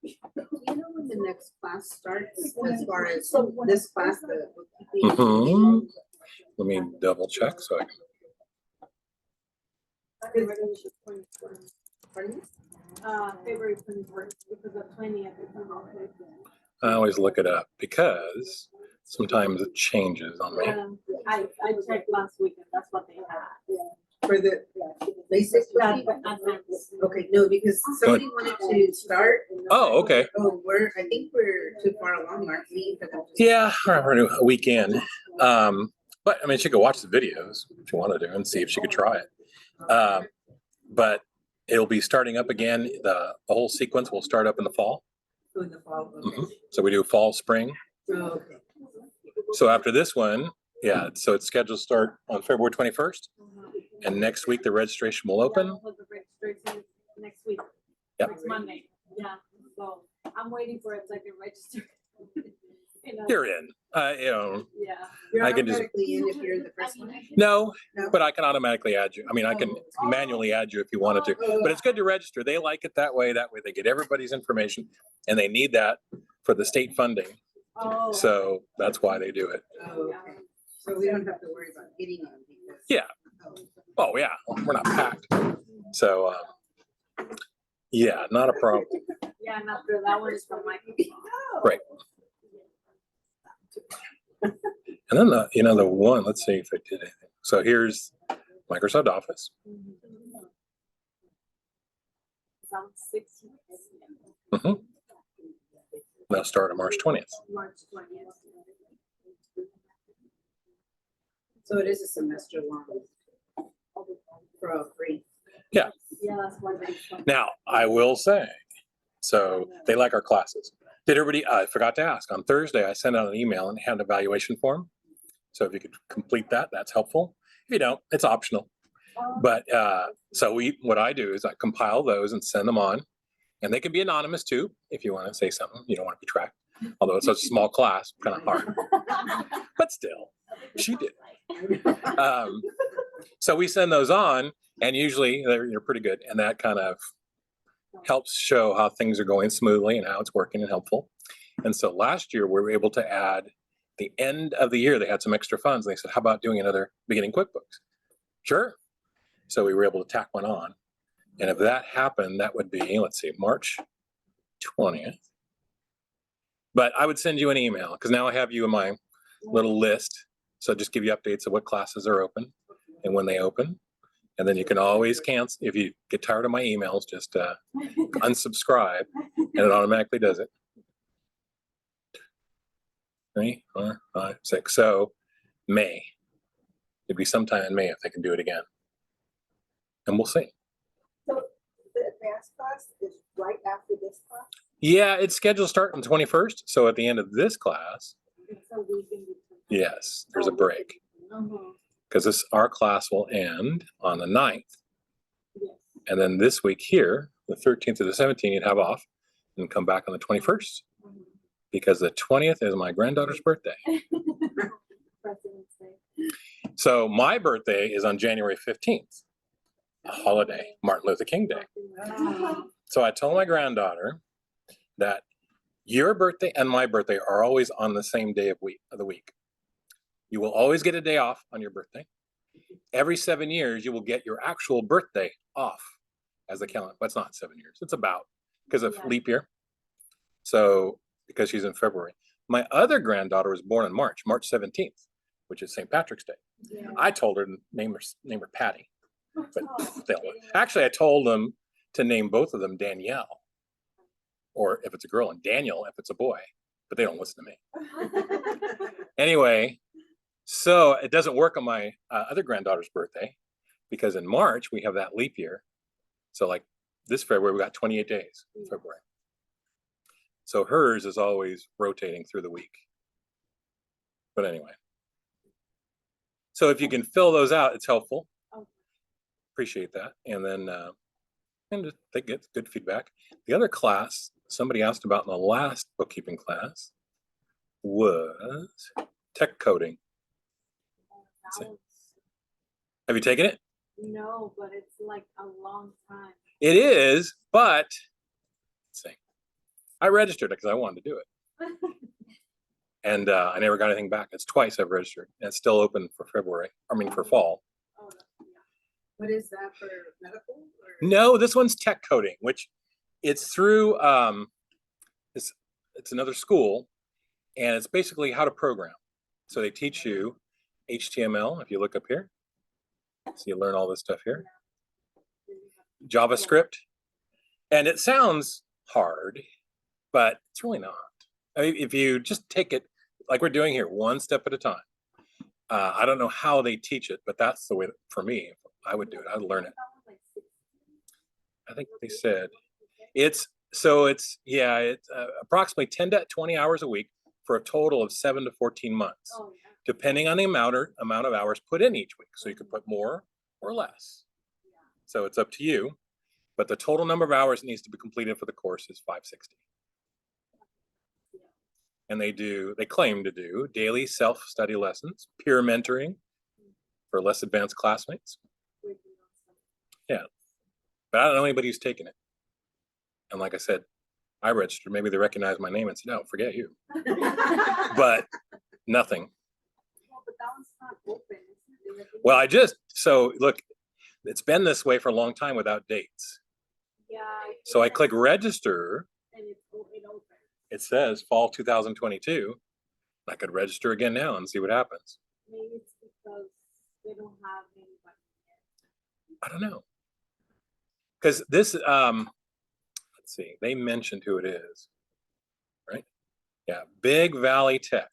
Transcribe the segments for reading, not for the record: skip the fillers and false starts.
You know when the next class starts, as far as this class, the Mhm. Let me double check so I can. February 21st, because the 20th is I always look it up because sometimes it changes on me. I checked last weekend, that's what they had. for the basic. Okay, no, because somebody wanted to start. Oh, okay. Oh, I think we're too far along, aren't we? Yeah, we're a weekend. But I mean, she could watch the videos if you wanted to and see if she could try it. But it'll be starting up again. The whole sequence will start up in the fall. Oh, in the fall. Okay. So we do fall, spring. Oh, okay. So after this one, yeah, so it's scheduled to start on February 21st. And next week the registration will open. The registration next week. Yep. Next Monday. Yeah. So I'm waiting for it so I can register. You're in. Yeah. You're I can just automatically in if you're the first one. no, but I can automatically add you. I mean, I can manually add you if you wanted to. But it's good to register. They like it that way. That way they get everybody's information, and they need that for the state funding. Oh. So that's why they do it. Oh, okay. So we don't have to worry about getting them because. Yeah. Oh yeah, we're not packed. So yeah, not a problem. Yeah, and after that one is from Microsoft. Right. And then the one, let's see if I did anything. So here's Microsoft Office. Sounds 6 weeks. Mm-hmm. They'll start on March 20th. March 20th. So it is a semester long. For all three. Yeah. Yeah, that's one thing. Now I will say, so they like our classes. Did everybody? I forgot to ask. On Thursday, I sent out an email and had an evaluation form. So if you could complete that, that's helpful. If you don't, it's optional. But so what I do is I compile those and send them on, and they can be anonymous too if you want to say something. You don't want to be tracked. Although it's such a small class, kind of hard. But still, she did. So we send those on, and usually they're pretty good, and that kind of helps show how things are going smoothly and how it's working and helpful. And so last year we were able to add the end of the year. They had some extra funds. And they said, "How about doing another beginning QuickBooks?" Sure. So we were able to tack one on, and if that happened, that would be, let's see, March 20th. But I would send you an email because now I have you in my little list. So just give you updates of what classes are open and when they open. And then you can always cancel. If you get tired of my emails, just unsubscribe and it automatically does it. 3, 4, 5, 6. So May. It'd be sometime in May if they can do it again. And we'll see. So the advanced class is right after this class? Yeah, it's scheduled to start on the 21st. So at the end of this class, It's a week in between. yes, there's a break. Because our class will end on the 9th. Yes. And then this week here, the 13th to the 17th, you'd have off and come back on the 21st. Because the 20th is my granddaughter's birthday. President's Day. So my birthday is on January 15th, a holiday, Martin Luther King Day. So I told my granddaughter that your birthday and my birthday are always on the same day of the week. You will always get a day off on your birthday. Every 7 years, you will get your actual birthday off as the calendar. But it's not 7 years. It's about because of leap year. So because she's in February. My other granddaughter was born in March 17th, which is St. Patrick's Day. Yeah. I told her to name her Patty. But actually, I told them to name both of them Danielle. Or if it's a girl, and Daniel if it's a boy. But they don't listen to me. Anyway, so it doesn't work on my other granddaughter's birthday because in March we have that leap year. So like this February, we got 28 days in February. So hers is always rotating through the week. But anyway. So if you can fill those out, it's helpful. Appreciate that. And then and they get good feedback. The other class somebody asked about in the last bookkeeping class was tech coding. Have you taken it? No, but it's like a long time. It is, but let's see. I registered it because I wanted to do it. And I never got anything back. It's twice I've registered. And it's still open for February. I mean, for fall. Oh, yeah. What is that for medical? Or? No, this one's tech coding, which it's through, it's another school. And it's basically how to program. So they teach you HTML, if you look up here. So you learn all this stuff here. JavaScript. And it sounds hard, but it's really not. I mean, if you just take it like we're doing here, one step at a time. I don't know how they teach it, but that's the way for me. I would do it. I'd learn it. I think they said it's approximately 10 to 20 hours a week for a total of 7 to 14 months, Oh, yeah. depending on the amount of hours put in each week. So you could put more or less. So it's up to you. But the total number of hours that needs to be completed for the course is 560. And they claim to do daily self-study lessons, peer mentoring for less advanced classmates. Yeah. But I don't know anybody who's taken it. And like I said, I registered. Maybe they recognized my name and said, no, forget you. But nothing. Well, but that one's not open. Isn't it? Well, so look, it's been this way for a long time without dates. Yeah. So I click register. And it opens. It says fall 2022. I could register again now and see what happens. Maybe it's because they don't have anybody yet. I don't know. Because this, let's see, they mentioned who it is, right? Yeah, Big Valley Tech.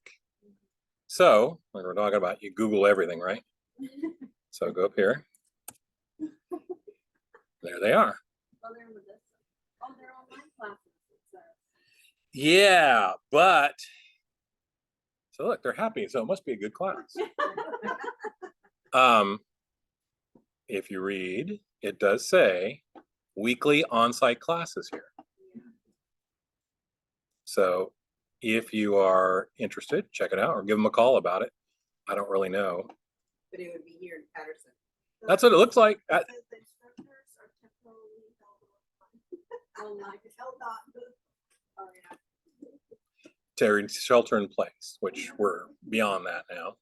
So, like we're talking about, you Google everything, right? So go up here. There they are. Oh, they're with this. Oh, they're online classes. It says. Yeah, but, so look, they're happy, so it must be a good class. If you read, it does say weekly on-site classes here. So if you are interested, check it out or give them a call about it. I don't really know. But it would be here in Patterson. That's what it looks like. The instructors are temporarily held Online. held on. Oh, yeah. To shelter in place, which we're beyond that now.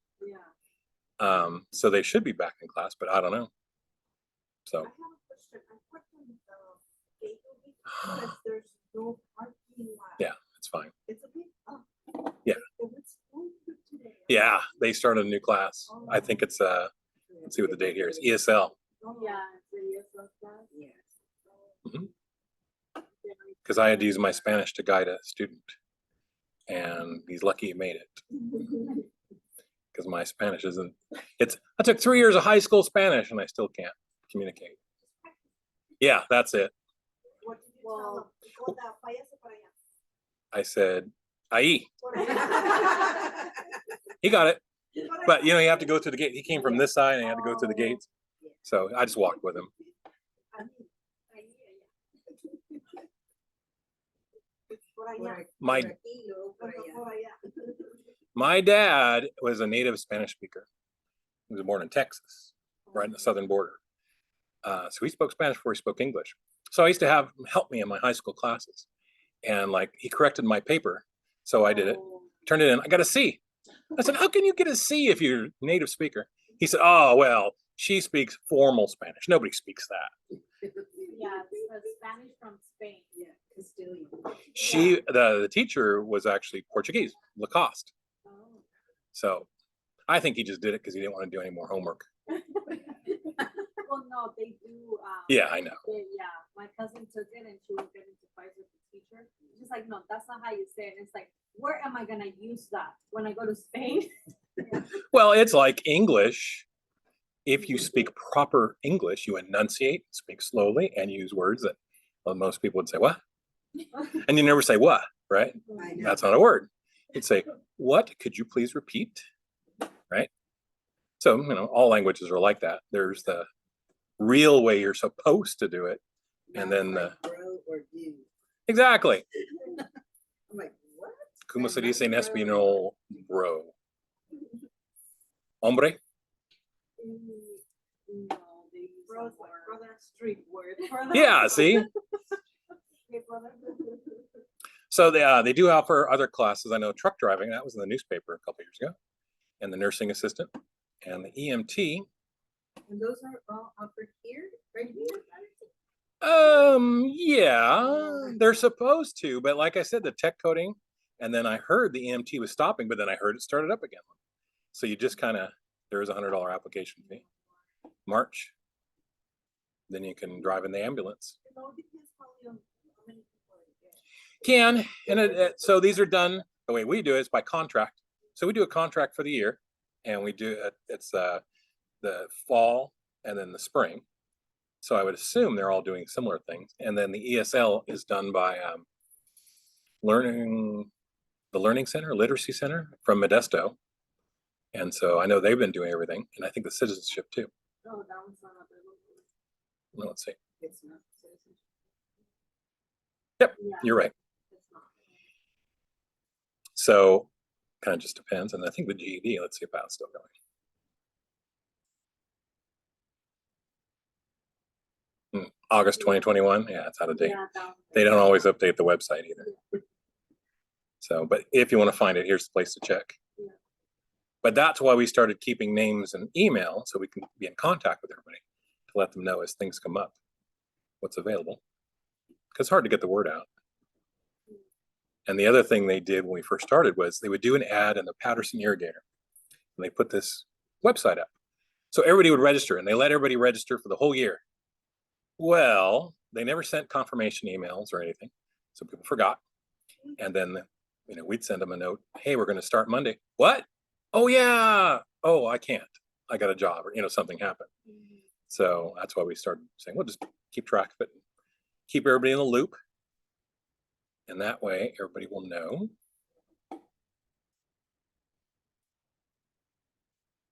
Yeah. So they should be back in class, but I don't know. So I have a question. I put in the gate because there's no parking lot. yeah, it's fine. It's okay. Oh. Yeah. It was so good today. Yeah, they started a new class. I think it's let's see what the date here is. ESL. Oh, Yeah. It's a yes class. Yes. Because I had to use my Spanish to guide a student, and he's lucky he made it. Because my Spanish isn't. I took 3 years of high school Spanish, and I still can't communicate. Yeah, that's it. What did you tell them? Go da, váyase para allá. I said, ahí. Por allá. He got it. Por But allá. you know, you have to go through the gate. He came from this side and he had to go through the gates. So I just walked with him. Ahí, ahí, allá. It's por allá. My Por aquí, luego por allá. Por allá. my dad was a native Spanish speaker. He was born in Texas, right in the southern border. So he spoke Spanish before he spoke English. So I used to have him help me in my high school classes. And like he corrected my paper. So I did it, turned it in. I got a C. I said, how can you get a C if you're a native speaker? He said, oh, well, she speaks formal Spanish. Nobody speaks that. Yeah. It's Spanish from Spain. Yeah, Castilian. The teacher was actually Portuguese, Lacoste. Oh. So I think he just did it because he didn't want to do any more homework. Well, no, they do. Yeah, I know. Yeah, my cousin took it and she was getting to fight with the teacher. She's like, no, that's not how you say it. And it's like, where am I gonna use that when I go to Spain? Well, it's like English. If you speak proper English, you enunciate, speak slowly, and use words that most people would say, what? And you never say what, right? I know. That's not a word. You'd say, what? Could you please repeat? Right? So, you know, all languages are like that. There's the real way you're supposed to do it. And Not then like bro or dude. exactly. I'm like, what? Como se dice en Bro. español, bro? Hombre? No, they use Brother, brother. street word. Yeah, see? Okay, brother. So they do offer other classes. I know truck driving, that was in the newspaper a couple years ago, and the nursing assistant and the EMT. And those are all offered here, right here? Yeah, they're supposed to, but like I said, the tech coding, and then I heard the EMT was stopping, but then I heard it started up again. So you just kind of, there is a $100 application fee. March, then you can drive in the ambulance. It all depends probably on how many people are there. Can, and so these are done, the way we do it is by contract. So we do a contract for the year, and we do, it's the fall and then the spring. So I would assume they're all doing similar things. And then the ESL is done by the Learning Center, Literacy Center from Modesto. And so I know they've been doing everything, and I think the citizenship too. No, that one's not available. Well, let's see. It's not citizenship. Yep, Yeah, you're right. it's not. So kind of just depends. And I think the GED, let's see if that's still going. August 2021. Yeah, it's out of date. Yeah, that one. They don't always update the website either. So, but if you want to find it, here's the place to check. Yeah. But that's why we started keeping names and email, so we can be in contact with everybody to let them know as things come up, what's available. Because it's hard to get the word out. And the other thing they did when we first started was they would do an ad in the Patterson Irrigator, and they put this website up. So everybody would register, and they let everybody register for the whole year. Well, they never sent confirmation emails or anything, so people forgot. And then, you know, we'd send them a note, hey, we're going to start Monday. What? Oh yeah. Oh, I can't. I got a job, or, you know, something happened. So that's why we started saying, we'll just keep track of it, keep everybody in the loop. And that way everybody will know.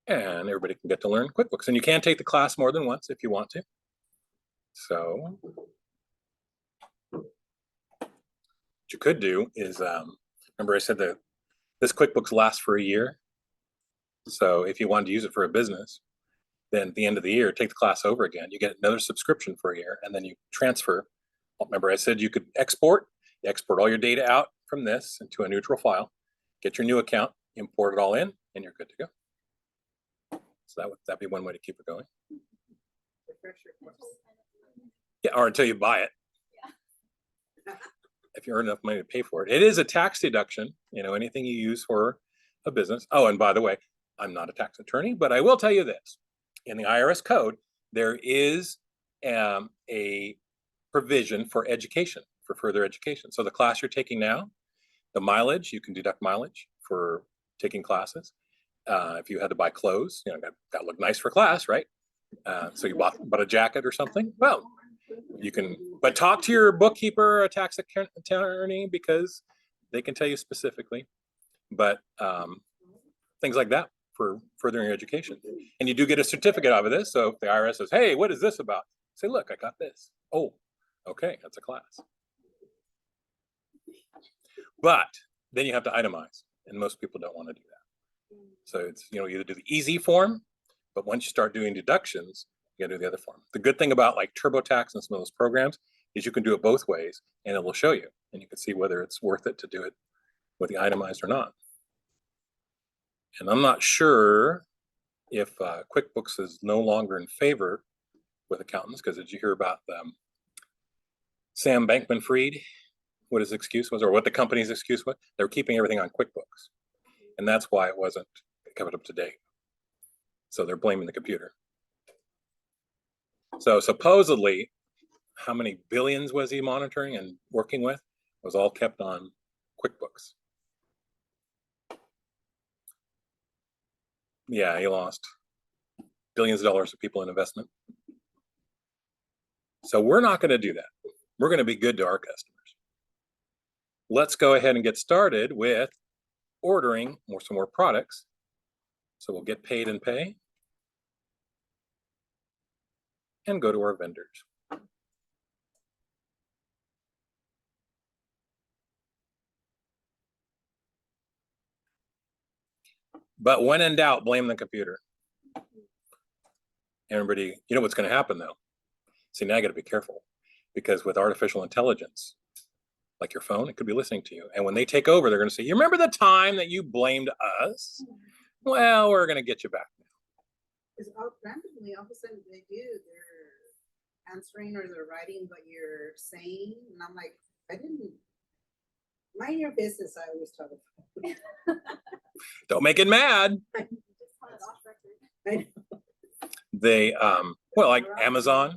And everybody can get to learn QuickBooks. And you can take the class more than once if you want to. So what you could do is, remember I said that this QuickBooks lasts for a year. So if you wanted to use it for a business, then at the end of the year, take the class over again. You get another subscription for a year, and then you transfer. Remember I said you could export. You export all your data out from this into a neutral file, get your new account, import it all in, and you're good to go. So that'd be one way to keep it going. Refresher course. Yeah, or until you buy it. If you earn enough money to pay for it. It is a tax deduction, you know, anything you use for a business. Oh, and by the way, I'm not a tax attorney, but I will tell you this. In the IRS code, there is a provision for education, for further education. So the class you're taking now, the mileage, you can deduct mileage for taking classes. If you had to buy clothes, you know, that look nice for class, right? So you bought a jacket or something. Well, you can, but talk to your bookkeeper or a tax attorney because they can tell you specifically. But things like that for furthering your education. And you do get a certificate out of this. So if the IRS says, hey, what is this about? Say, look, I got this. Oh, okay, that's a class. But then you have to itemize, and most people don't want to do that. So it's, you know, either do the easy form, but once you start doing deductions, you gotta do the other form. The good thing about like TurboTax and some of those programs is you can do it both ways, and it will show you, and you can see whether it's worth it to do it with the itemized or not. And I'm not sure if QuickBooks is no longer in favor with accountants, because did you hear about Sam Bankman-Fried, what his excuse was, or what the company's excuse was? They were keeping everything on QuickBooks, and that's why it wasn't kept up to date. So they're blaming the computer. So supposedly, how many billions was he monitoring and working with? It was all kept on QuickBooks. Yeah, he lost billions of dollars of people in investment. So we're not going to do that. We're going to be good to our customers. Let's go ahead and get started with ordering some more products. So we'll get paid and pay and go to our vendors. But when in doubt, blame the computer. Everybody, you know what's going to happen though? See, now I got to be careful because with artificial intelligence, like your phone, it could be listening to you. And when they take over, they're going to say, you remember the time that you blamed us? Well, we're going to get you back. Because randomly, all of a sudden they're answering or they're writing what you're saying. And I'm like, I didn't, mind your business, I always tell them. Don't make it mad. Just want it off record. I know. They, well, like Amazon,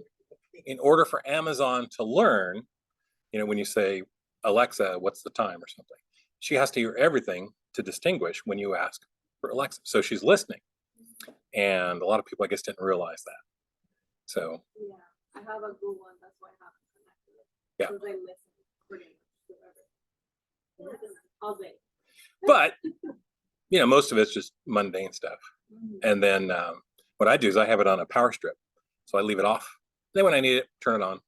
in order for Amazon to learn, you know, when you say, Alexa, what's the time or something, she has to hear everything to distinguish when you ask for Alexa. So she's listening. And a lot of people, I guess, didn't realize that. So, Yeah, I have a good one, that's why I haven't connected it. Yeah. So they listen pretty much to everything. All day. but, you know, most of it's just mundane stuff. And then what I do is I have it on a power strip. So I leave it off. Then when I need it, turn it on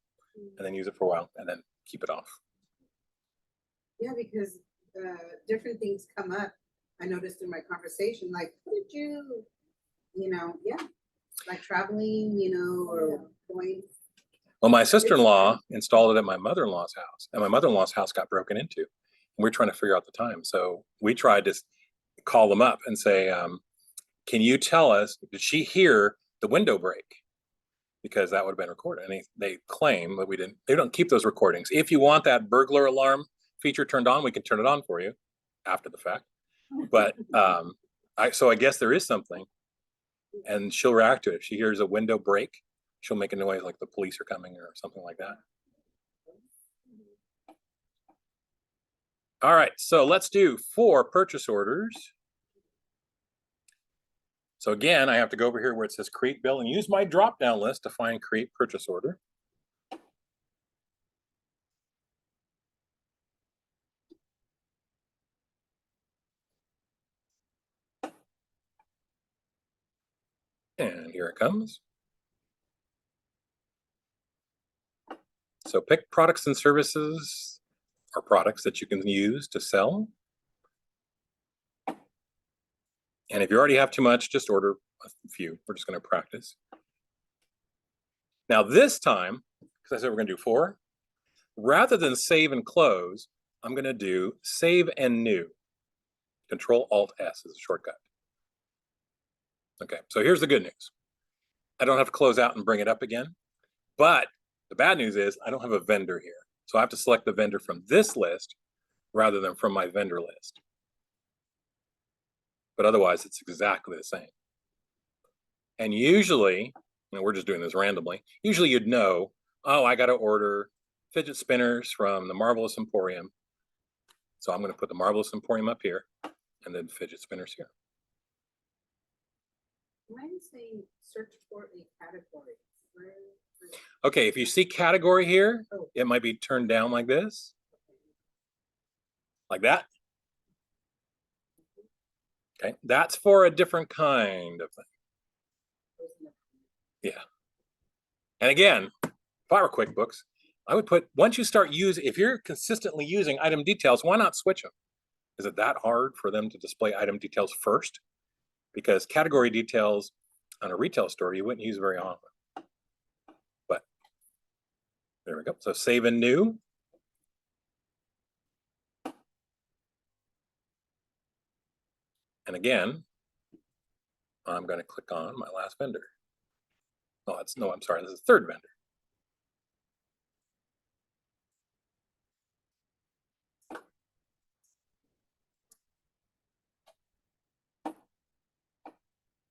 and then use it for a while and then keep it off. Yeah, because different things come up. I noticed in my conversation, like, what did you know, yeah, like traveling, you know, or going. Well, my sister-in-law installed it at my mother-in-law's house, and my mother-in-law's house got broken into. And we're trying to figure out the time. So we tried to call them up and say, can you tell us, did she hear the window break? Because that would have been recorded. And they claim that we didn't, they don't keep those recordings. If you want that burglar alarm feature turned on, we can turn it on for you after the fact. But so I guess there is something, and she'll react to it. If she hears a window break, she'll make a noise like the police are coming or something like that. All right, so let's do 4 purchase orders. So again, I have to go over here where it says create bill and use my drop-down list to find create purchase order. And here it comes. So pick products and services or products that you can use to sell. And if you already have too much, just order a few. We're just going to practice. Now this time, because I said we're going to do 4, rather than save and close, I'm going to do save and new. Control-Alt-S is a shortcut. Okay, so here's the good news. I don't have to close out and bring it up again. But the bad news is I don't have a vendor here. So I have to select the vendor from this list rather than from my vendor list. But otherwise, it's exactly the same. And usually, and we're just doing this randomly, usually you'd know, oh, I got to order fidget spinners from the Marvelous Emporium. So I'm going to put the Marvelous Emporium up here and then fidget spinners here. Mine is saying search for a category. Okay, if you see category here, Oh. it might be turned down like this. Like that. Okay, that's for a different kind of thing. Yeah. And again, if I were QuickBooks, I would put, once you start using, if you're consistently using item details, why not switch them? Is it that hard for them to display item details first? Because category details on a retail store, you wouldn't use very often. But there we go. So save and new. And again, I'm going to click on my last vendor. Oh, no, I'm sorry, this is the 3rd vendor.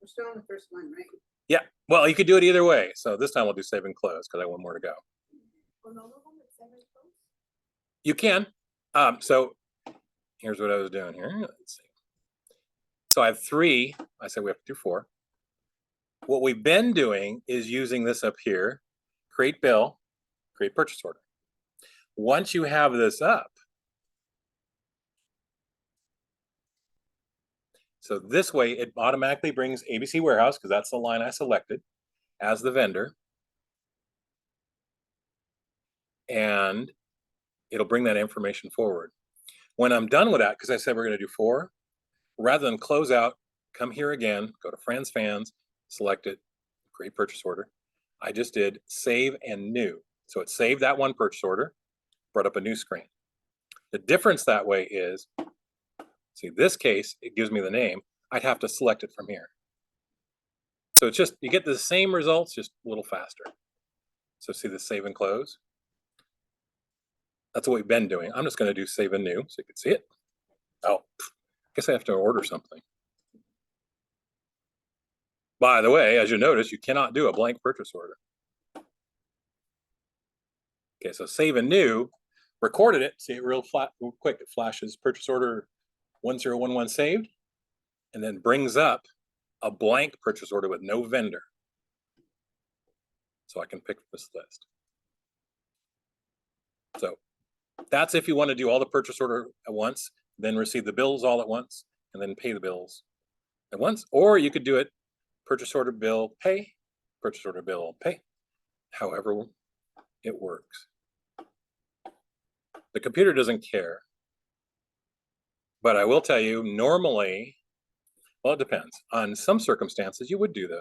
We're still on the first one, right? Yeah, well, you could do it either way. So this time we'll do save and close because I have 1 more to go. You can. So here's what I was doing here. Let's see. So I have 3. I said we have to do 4. What we've been doing is using this up here, create bill, create purchase order. Once you have this up, so this way it automatically brings ABC Warehouse, because that's the line I selected, as the vendor. And it'll bring that information forward. When I'm done with that, because I said we're going to do 4, rather than close out, come here again, go to Friends Fans, select it, create purchase order. I just did save and new. So it saved that one purchase order, brought up a new screen. The difference that way is, see, this case, it gives me the name. I'd have to select it from here. So it's just, you get the same results, just a little faster. So see the save and close? That's what we've been doing. I'm just going to do save and new so you can see it. Oh, I guess I have to order something. By the way, as you notice, you cannot do a blank purchase order. Okay, so save and new, recorded it, see it real quick. It flashes purchase order 1011 saved, and then brings up a blank purchase order with no vendor. So I can pick this list. So that's if you want to do all the purchase order at once, then receive the bills all at once, and then pay the bills at once. Or you could do it purchase order bill pay, purchase order bill pay, however it works. The computer doesn't care. But I will tell you, normally, well, it depends. On some circumstances, you would do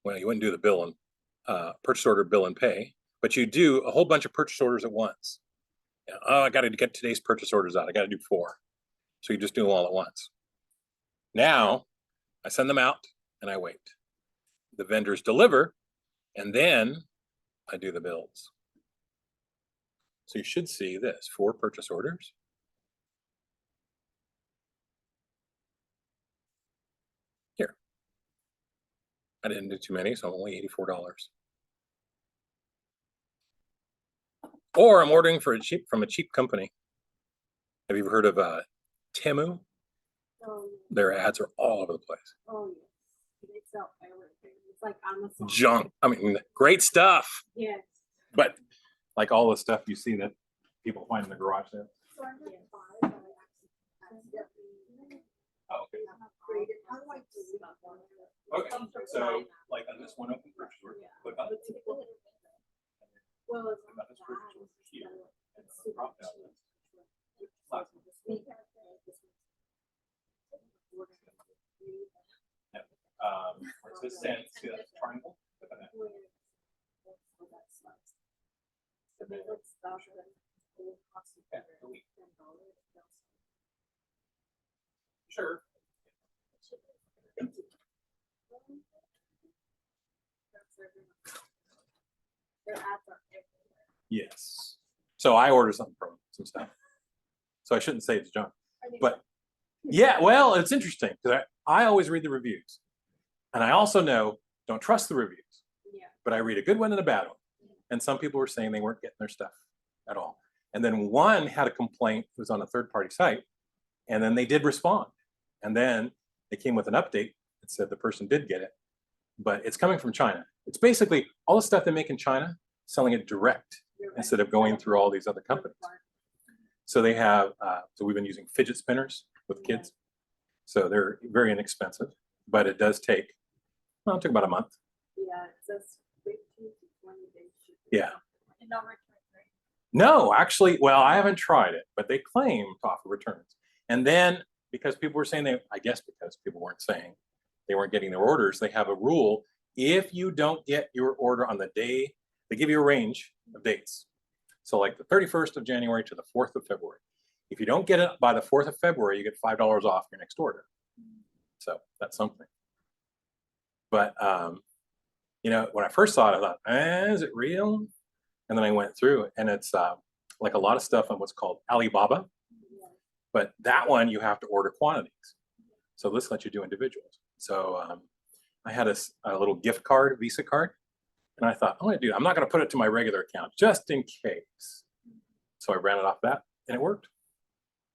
well, you wouldn't do the bill and purchase order bill and pay, but you do a whole bunch of purchase orders at once. Oh, I got to get today's purchase orders out. I got to do 4. So you just do them all at once. Now, I send them out and I wait. The vendors deliver, and then I do the bills. So you should see this, 4 purchase orders. Here. I didn't do too many, so I'm only $84. Or I'm ordering from a cheap company. Have you ever heard of Temu? Oh, Their ads are all over the place. oh, yes. They sell everything. It's like Amazon. Junk. I mean, great stuff. Yes. But like all the stuff you see that people find in the garage sale. So I had 5, but I accidentally Oh, okay. created, how do I delete one? Okay. So like on this one open purchase order, click on it. Well, it's Click on this purchase order here. And It's the drop down list. Last one. Yep. Where it says send, see that triangle? Click on that. And then delete. Sure. Their ads are everywhere. Yes. So I ordered something from some stuff. So I shouldn't say it's junk. But yeah, well, it's interesting because I always read the reviews. And I also know don't trust the reviews. Yeah. But I read a good one and a bad one. And some people were saying they weren't getting their stuff at all. And then one had a complaint, it was on a third-party site, and then they did respond. And then they came with an update that said the person did get it, but it's coming from China. It's basically all the stuff they make in China, selling it direct instead of going through all these other companies. So they have, so we've been using fidget spinners with kids. So they're very inexpensive, but it does take, well, it took about a month. Yeah, it says 15 to 20 days. shipping. Yeah. And no return, right? No, actually, well, I haven't tried it, but they claim to offer returns. And then because people were saying I guess because people weren't saying they weren't getting their orders, they have a rule. If you don't get your order on the day, they give you a range of dates. So like the 31st of January to the 4th of February. If you don't get it by the 4th of February, you get $5 off your next order. So that's something. But, you know, when I first saw it, I thought, is it real? And then I went through and it's like a lot of stuff on what's called Alibaba. But that one, you have to order quantities. So this lets you do individuals. So I had a little gift card, Visa card. And I thought, I'm not going to put it to my regular account just in case. So I ran it off that and it worked.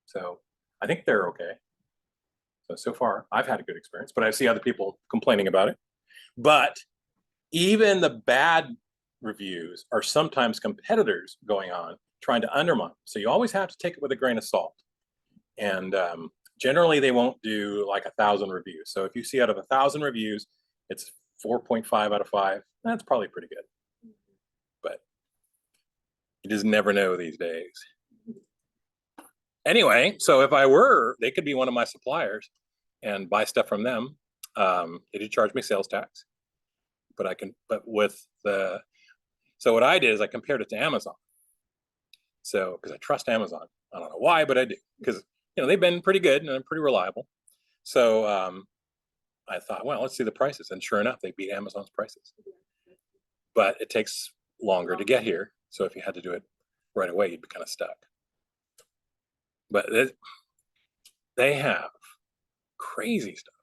So I think they're okay. So far, I've had a good experience, but I see other people complaining about it. But even the bad reviews are sometimes competitors going on trying to undermine. So you always have to take it with a grain of salt. And generally, they won't do like 1,000 reviews. So if you see out of 1,000 reviews, it's 4.5 out of 5. That's probably pretty good. But you just never know these days. Anyway, so if I were, they could be one of my suppliers and buy stuff from them. They did charge me sales tax, but so what I did is I compared it to Amazon. So, because I trust Amazon. I don't know why, but I do, because they've been pretty good and pretty reliable. So I thought, well, let's see the prices, and sure enough, they beat Amazon's prices. But it takes longer to get here, so if you had to do it right away, you'd be kind of stuck. But they have crazy stuff,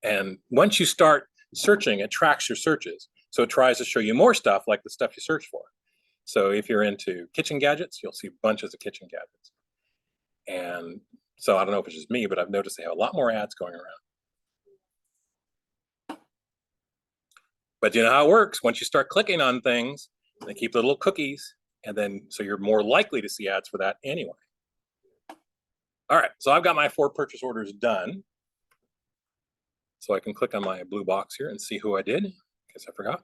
and once you start searching, it tracks your searches, so it tries to show you more stuff like the stuff you search for. So if you're into kitchen gadgets, you'll see bunches of kitchen gadgets. And so I don't know if it's just me, but I've noticed they have a lot more ads going around. But you know how it works. Once you start clicking on things, they keep the little cookies, and then so you're more likely to see ads for that anyway. All right, so I've got my 4 purchase orders done. So I can click on my blue box here and see who I did. Guess I forgot.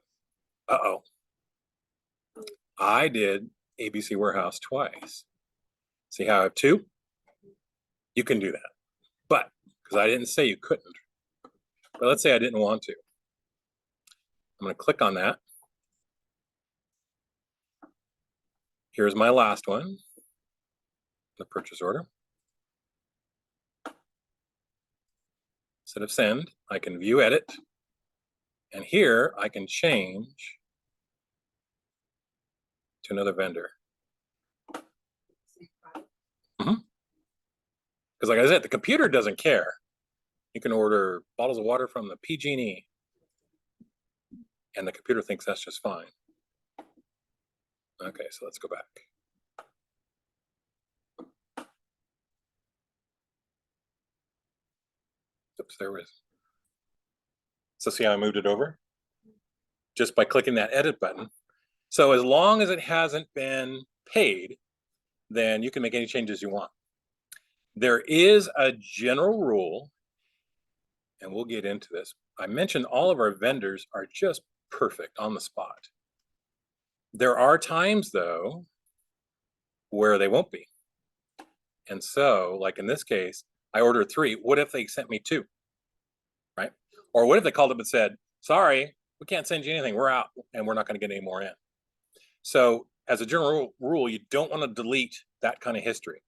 Uh-oh. I did ABC Warehouse twice. See how I have 2? You can do that. But, because I didn't say you couldn't. But let's say I didn't want to. I'm going to click on that. Here's my last one, the purchase order. Instead of send, I can view edit. And here I can change to another vendor. Because like I said, the computer doesn't care. You can order bottles of water from the PG&E, and the computer thinks that's just fine. Okay, so let's go back. Oops, there it is. So see how I moved it over? Just by clicking that edit button. So as long as it hasn't been paid, then you can make any changes you want. There is a general rule, and we'll get into this. I mentioned all of our vendors are just perfect on the spot. There are times, though, where they won't be. And so, like in this case, I ordered 3. What if they sent me 2? Right? Or what if they called up and said, sorry, we can't send you anything. We're out, and we're not going to get any more in. So as a general rule, you don't want to delete that kind of history.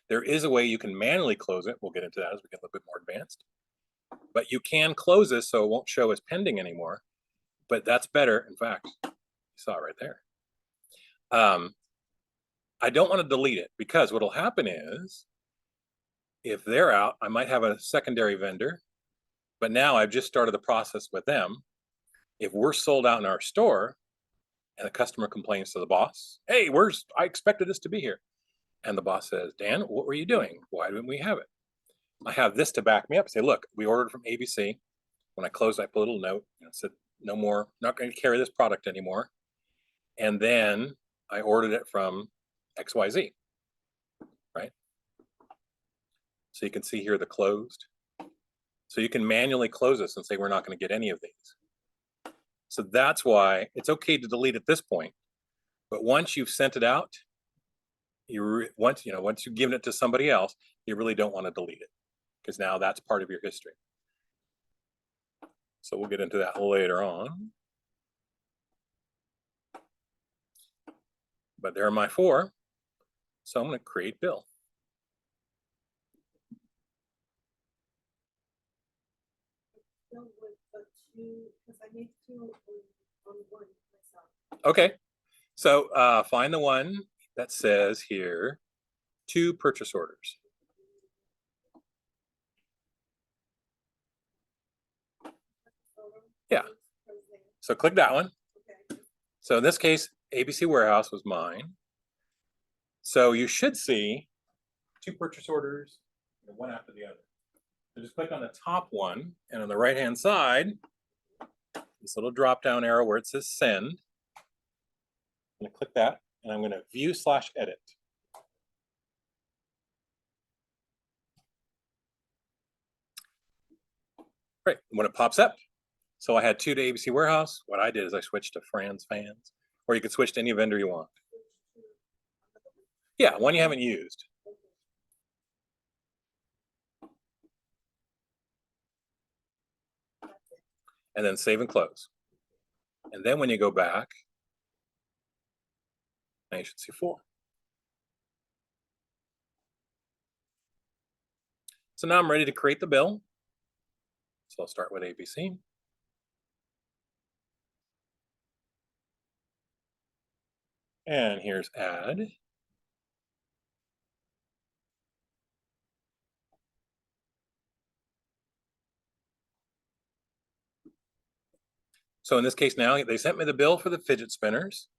There is a way you can manually close it. We'll get into that as we get a little bit more advanced. But you can close this so it won't show as pending anymore. But that's better. In fact, you saw it right there. I don't want to delete it, because what will happen is if they're out, I might have a secondary vendor, but now I've just started the process with them. If we're sold out in our store and the customer complains to the boss, hey, I expected this to be here. And the boss says, Dan, what were you doing? Why didn't we have it? I have this to back me up. Say, look, we ordered from ABC. When I closed, I put a little note, said, no more, not going to carry this product anymore. And then I ordered it from XYZ, right? So you can see here the closed. So you can manually close this and say, we're not going to get any of these. So that's why it's okay to delete at this point. But once you've sent it out, once you've given it to somebody else, you really don't want to delete it, because now that's part of your history. So we'll get into that later on. But there are my 4. So I'm going to create bill. Okay, so find the one that says here 2 purchase orders. Yeah, so click that one. So in this case, ABC Warehouse was mine. So you should see 2 purchase orders, one after the other. So just click on the top one, and on the right-hand side, this little drop-down arrow where it says send. I'm going to click that, and I'm going to view/edit. Right, when it pops up, so I had 2 to ABC Warehouse. What I did is I switched to Fran's Fans, or you could switch to any vendor you want. Yeah, one you haven't used. And then save and close. And then when you go back, now you should see 4. So now I'm ready to create the bill. So I'll start with ABC. And here's add. So in this case now, they sent me the bill for the fidget spinners.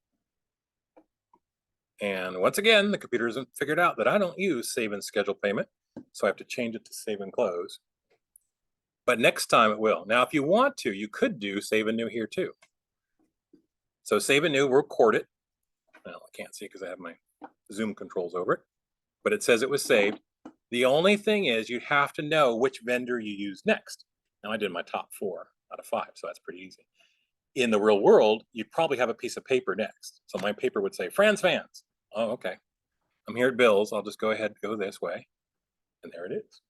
And once again, the computer hasn't figured out that I don't use save and schedule payment. So I have to change it to save and close. But next time it will. Now, if you want to, you could do save and new here too. So save and new, we'll record it. Well, I can't see because I have my Zoom controls over it, but it says it was saved. The only thing is you have to know which vendor you use next. Now I did my top 4 out of 5, so that's pretty easy. In the real world, you'd probably have a piece of paper next. So my paper would say, Franz Fans. Oh, okay. I'm here at Bill's. I'll just go ahead and go this way. And there it is.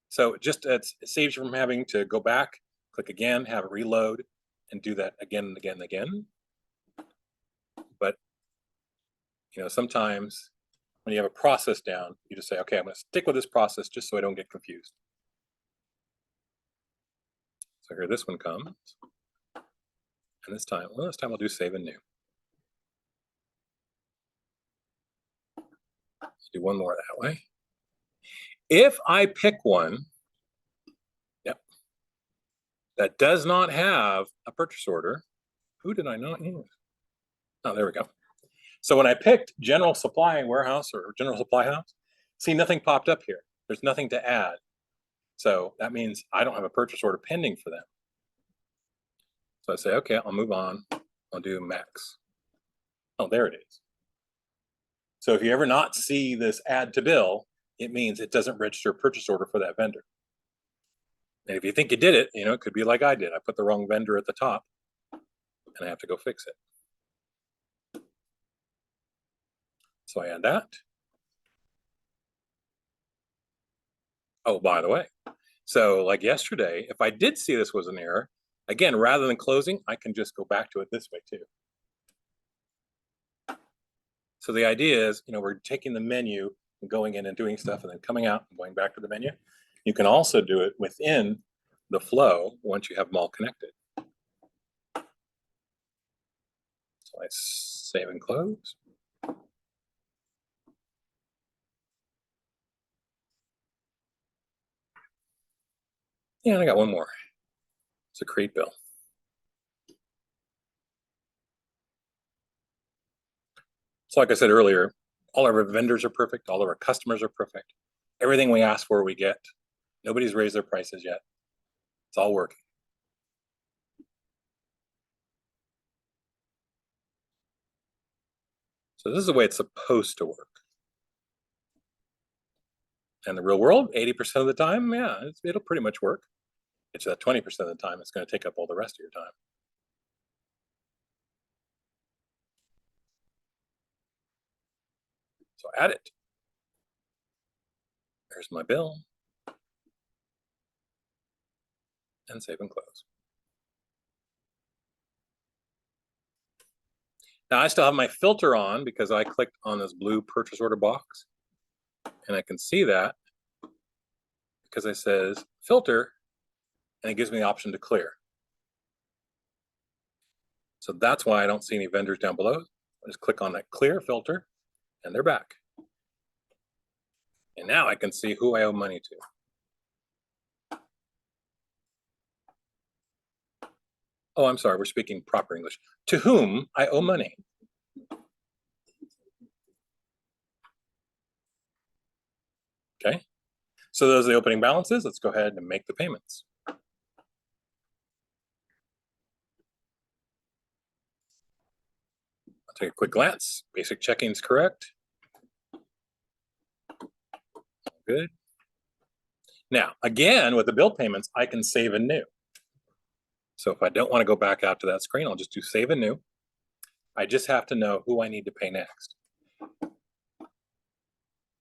So just it saves you from having to go back, click again, have it reload, and do that again and again and again. But sometimes when you have a process down, you just say, okay, I'm going to stick with this process just so I don't get confused. So here this one comes. And this time we'll do save and new. Let's do one more that way. If I pick one, that does not have a purchase order, who did I not use? Oh, there we go. So when I picked general supply warehouse or general supply house, see, nothing popped up here. There's nothing to add. So that means I don't have a purchase order pending for them. So I say, okay, I'll move on. I'll do max. Oh, there it is. So if you ever not see this add to bill, it means it doesn't register a purchase order for that vendor. And if you think you did it, it could be like I did. I put the wrong vendor at the top and I have to go fix it. So I add that. Oh, by the way, so like yesterday, if I did see this was an error, again, rather than closing, I can just go back to it this way too. So the idea is, we're taking the menu and going in and doing stuff and then coming out and going back to the menu. You can also do it within the flow once you have them all connected. So I save and close. Yeah, and I got one more. It's a create bill. So like I said earlier, all of our vendors are perfect. All of our customers are perfect. Everything we ask for, we get. Nobody's raised their prices yet. It's all working. So this is the way it's supposed to work. In the real world, 80% of the time, yeah, it'll pretty much work. It's that 20% of the time, it's going to take up all the rest of your time. So add it. There's my bill. And save and close. Now I still have my filter on because I clicked on this blue purchase order box. And I can see that because it says filter, and it gives me the option to clear. So that's why I don't see any vendors down below. I just click on that clear filter, and they're back. And now I can see who I owe money to. Oh, I'm sorry, we're speaking proper English. To whom I owe money. Okay, so those are the opening balances. Let's go ahead and make the payments. I'll take a quick glance. Basic checking is correct. Good. Now, again, with the bill payments, I can save and new. So if I don't want to go back out to that screen, I'll just do save and new. I just have to know who I need to pay next.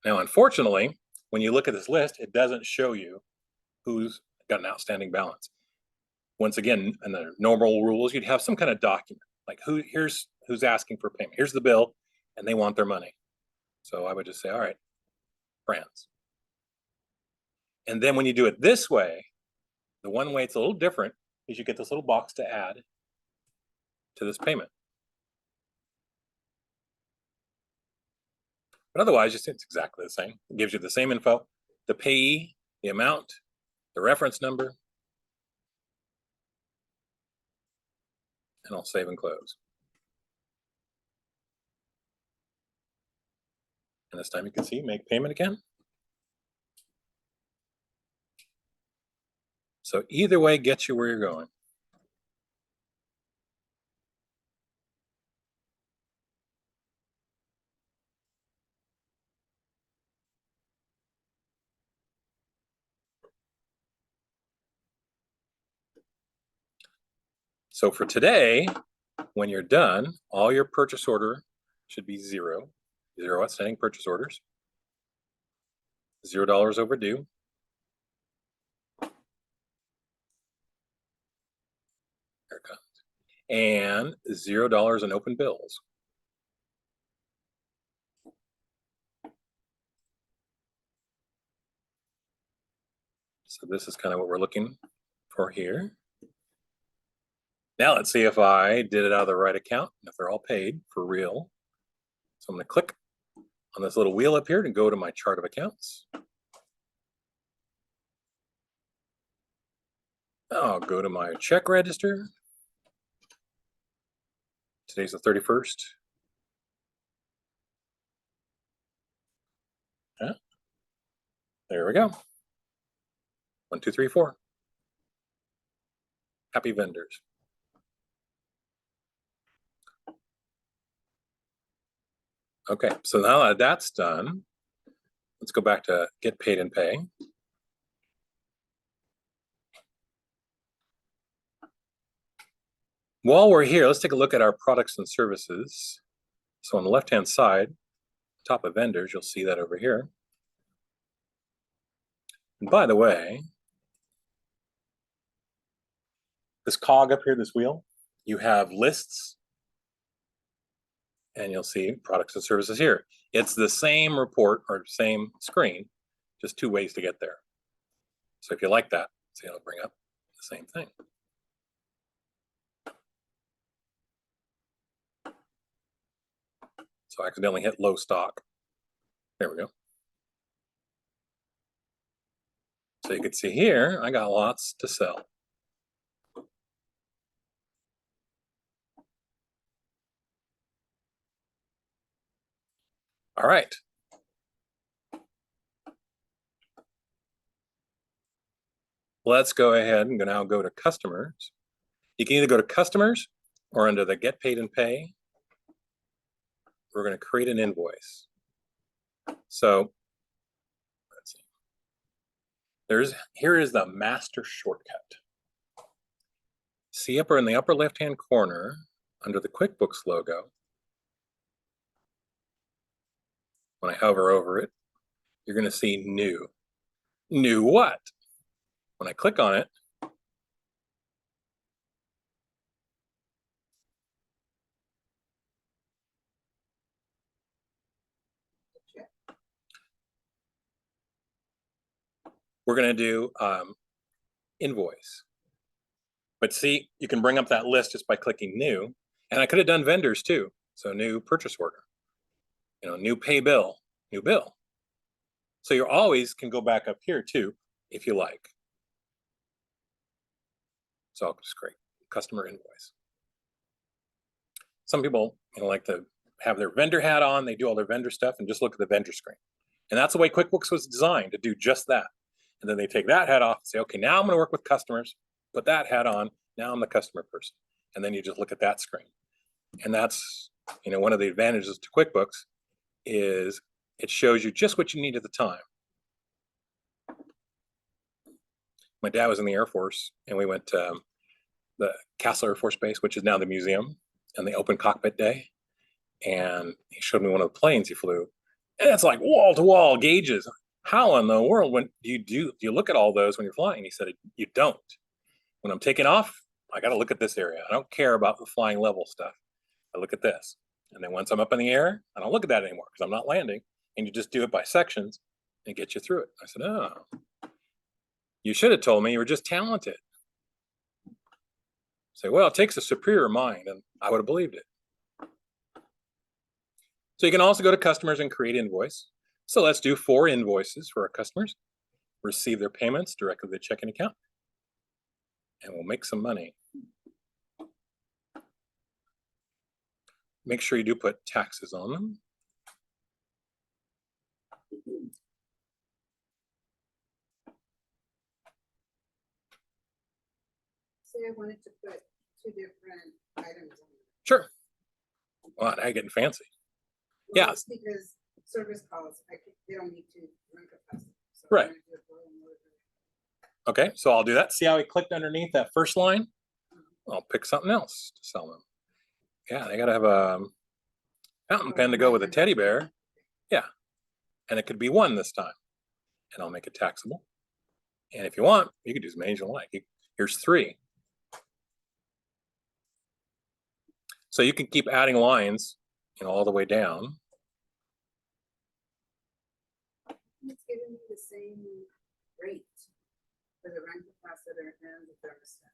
Now, unfortunately, when you look at this list, it doesn't show you who's got an outstanding balance. Once again, in the normal rules, you'd have some kind of document, like here's who's asking for payment. Here's the bill, and they want their money. So I would just say, all right, Franz. And then when you do it this way, the one way it's a little different is you get this little box to add to this payment. But otherwise, it's exactly the same. It gives you the same info, the payee, the amount, the reference number, and I'll save and close. And this time you can see make payment again. So either way gets you where you're going. So for today, when you're done, all your purchase order should be zero outstanding purchase orders, $0 overdue. There it comes. And $0 in open bills. So this is kind of what we're looking for here. Now let's see if I did it out of the right account and if they're all paid for real. So I'm going to click on this little wheel up here to go to my chart of accounts. I'll go to my check register. Today's the 31st. Yeah. There we go. 1, 2, 3, 4. Happy vendors. Okay, so now that that's done, let's go back to get paid and pay. While we're here, let's take a look at our products and services. So on the left-hand side, top of vendors, you'll see that over here. And by the way, this cog up here, this wheel, you have lists, and you'll see products and services here. It's the same report or same screen, just two ways to get there. So if you like that, see, it'll bring up the same thing. So I accidentally hit low stock. There we go. So you can see here, I got lots to sell. All right. Let's go ahead and now go to customers. You can either go to customers or under the get paid and pay, we're going to create an invoice. So let's see. Here is the master shortcut. See up in the upper left-hand corner under the QuickBooks logo, when I hover over it, you're going to see new. New what? When I click on it, we're going to do invoice. But see, you can bring up that list just by clicking new. And I could have done vendors too. So new purchase order, new pay bill, new bill. So you always can go back up here too, if you like. So I'll just create customer invoice. Some people like to have their vendor hat on, they do all their vendor stuff and just look at the vendor screen. And that's the way QuickBooks was designed, to do just that. And then they take that hat off and say, okay, now I'm gonna work with customers, put that hat on, now I'm the customer person. And then you just look at that screen. And that's, one of the advantages to QuickBooks is it shows you just what you need at the time. My dad was in the Air Force and we went to the Castle Air Force Base, which is now the museum, and the open cockpit day. And he showed me one of the planes he flew. And it's like wall to wall gauges. How in the world do you look at all those when you're flying? He said, you don't. When I'm taking off, I got to look at this area. I don't care about the flying level stuff. I look at this. And then once I'm up in the air, I don't look at that anymore because I'm not landing. And you just do it by sections and get you through it. I said, oh. You should have told me you were just talented. Say, well, it takes a superior mind, and I would have believed it. So you can also go to customers and create invoice. So let's do 4 invoices for our customers, receive their payments directly to the checking account, and we'll make some money. Make sure you do put taxes on them. Say I wanted to put 2 different items on. Sure. Well, now you're getting fancy. Well, Yeah. it's because service calls, they don't need to run capacity. So Right. I'm gonna do it for them. Okay, so I'll do that. See how we clicked underneath that first line? I'll pick something else to sell them. Yeah, they gotta have a fountain pen to go with a teddy bear. Yeah, and it could be 1 this time. And I'll make it taxable. And if you want, you can do as many as you like. Here's 3. So you can keep adding lines, all the way down. It's giving me the same rate for the rent capacitor and the thermostat.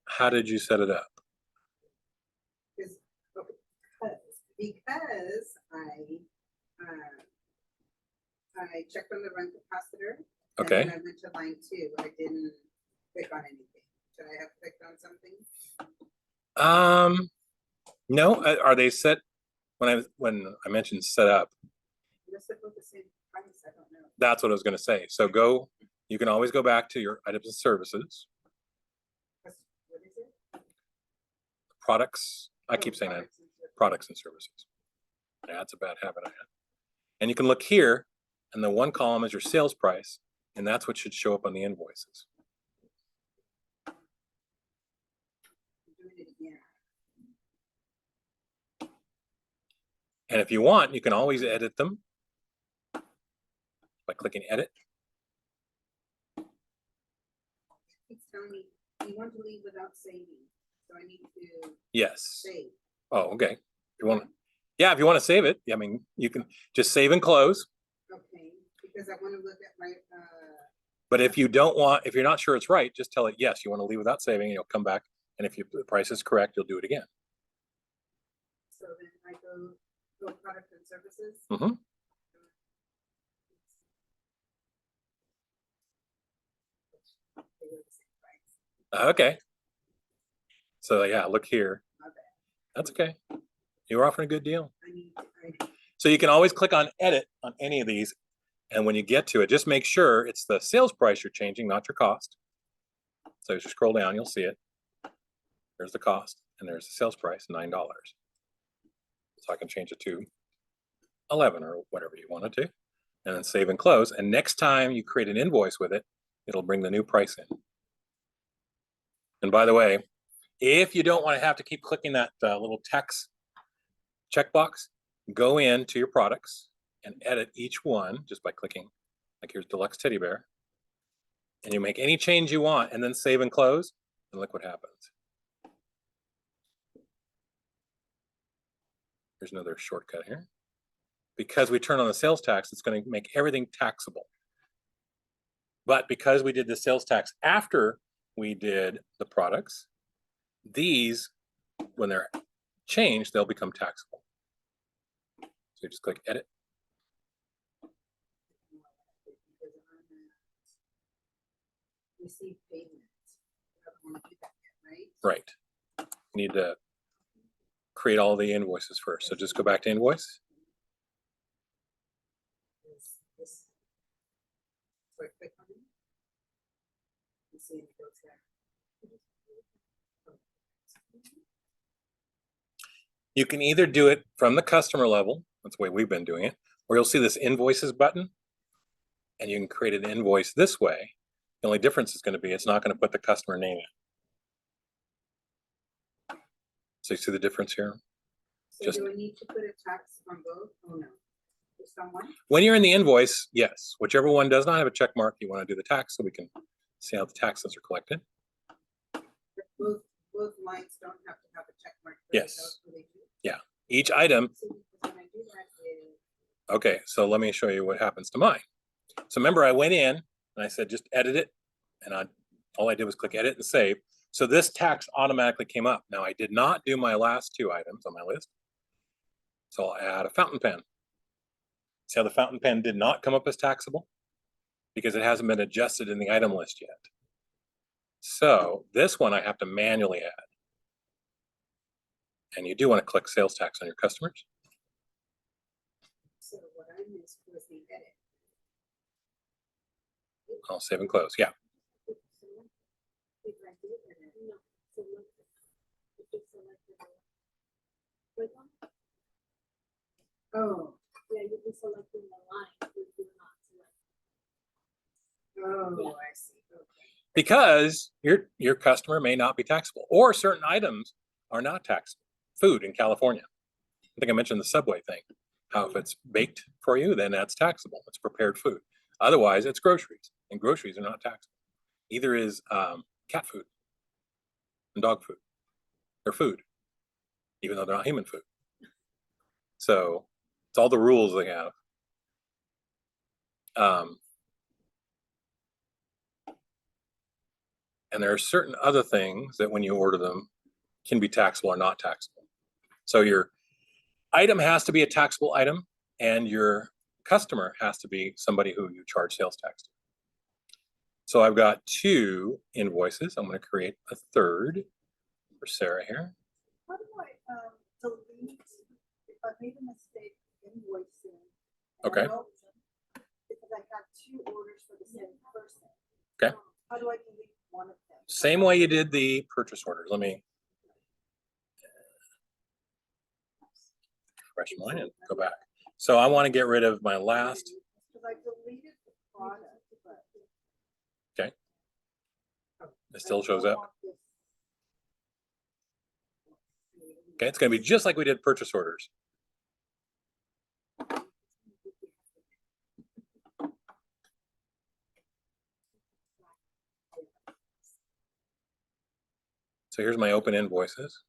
How did you set it up? Because I checked on the rent capacitor. Okay. And then I went to line 2. I didn't click on anything. Should I have clicked on something? No. Are they set? When I mentioned set up, Unless they're both the same price, I don't know. that's what I was going to say. So you can always go back to your items and services, What is it? products. I keep saying that, products and services. Yeah, that's a bad habit I have. And you can look here, and the 1 column is your sales price, and that's what should show up on the invoices. I'm doing it again. And if you want, you can always edit them by clicking edit. It's telling me you want to leave without saving. So I need to Yes. save. Oh, okay. If you want to, yeah, if you want to save it, I mean, you can just save and close. Okay, because I want to look at my, But if you're not sure it's right, just tell it, yes, you want to leave without saving, and you'll come back. And if the price is correct, you'll do it again. so then I go product and services. Mhm. They were the same price. Okay. So yeah, look here. My bad. That's okay. You're offering a good deal. I So you can always click on edit on any of these. And when you get to it, just make sure it's the sales price you're changing, not your cost. So as you scroll down, you'll see it. There's the cost, and there's the sales price, $9. So I can change it to 11 or whatever you wanted to, and then save and close. And next time you create an invoice with it, it'll bring the new price in. And by the way, if you don't want to have to keep clicking that little text checkbox, go into your products and edit each one just by clicking, like here's Deluxe Teddy Bear. And you make any change you want and then save and close, and look what happens. Here's another shortcut here. Because we turn on the sales tax, it's going to make everything taxable. But because we did the sales tax after we did the products, these, when they're changed, they'll become taxable. So you just click edit. receive payments. I don't want to do that yet, right? Right. You need to create all the invoices first. So just go back to invoice. This. So I click on it. You see it goes there. You can either do it from the customer level, that's the way we've been doing it, or you'll see this invoices button, and you can create an invoice this way. The only difference is going to be it's not going to put the customer name in. So you see the difference here? So Just- do I need to put a tax on both? Oh, no. Just on one? When you're in the invoice, yes. Whichever one does not have a check mark, you want to do the tax so we can see how the taxes are collected. Both lines don't have to have a check mark. Yes. They do. Each item, So when I do that, okay, so let me show you what happens to mine. So remember I went in and I said, just edit it And all I did was click edit and save. So this tax automatically came up. Now I did not do my last 2 items on my list. So I'll add a fountain pen. See how the fountain pen did not come up as taxable? Because it hasn't been adjusted in the item list yet. So this one I have to manually add. And you do want to click sales tax on your customers. So what I missed was the edit. I'll save and close. Yeah. If I did edit, No, select it. If you select it, click on it. oh, Yeah, you'll be selecting the line if you're not selecting. oh, Yeah. I see, okay. Because your customer may not be taxable, or certain items are not taxable. Food in California. I think I mentioned the Subway thing. How if it's baked for you, then that's taxable. It's prepared food. Otherwise, it's groceries, and groceries are not taxable. Either is cat food and dog food. They're food, even though they're not human food. So it's all the rules they have. And there are certain other things that when you order them can be taxable or not taxable. So your item has to be a taxable item, and your customer has to be somebody who you charge sales tax to. So I've got 2 invoices. I'm going to create a third for Sarah here. How do I, delete if I made a mistake invoicing? Okay. Because I got 2 orders for the same person. Okay. How do I delete one of them? Same way you did the purchase orders. Let me refresh mine and go back. So I want to get rid of my last. Because I deleted the product, but. Okay. It still shows up. Okay, it's going to be just like we did purchase orders. So here's my open invoices.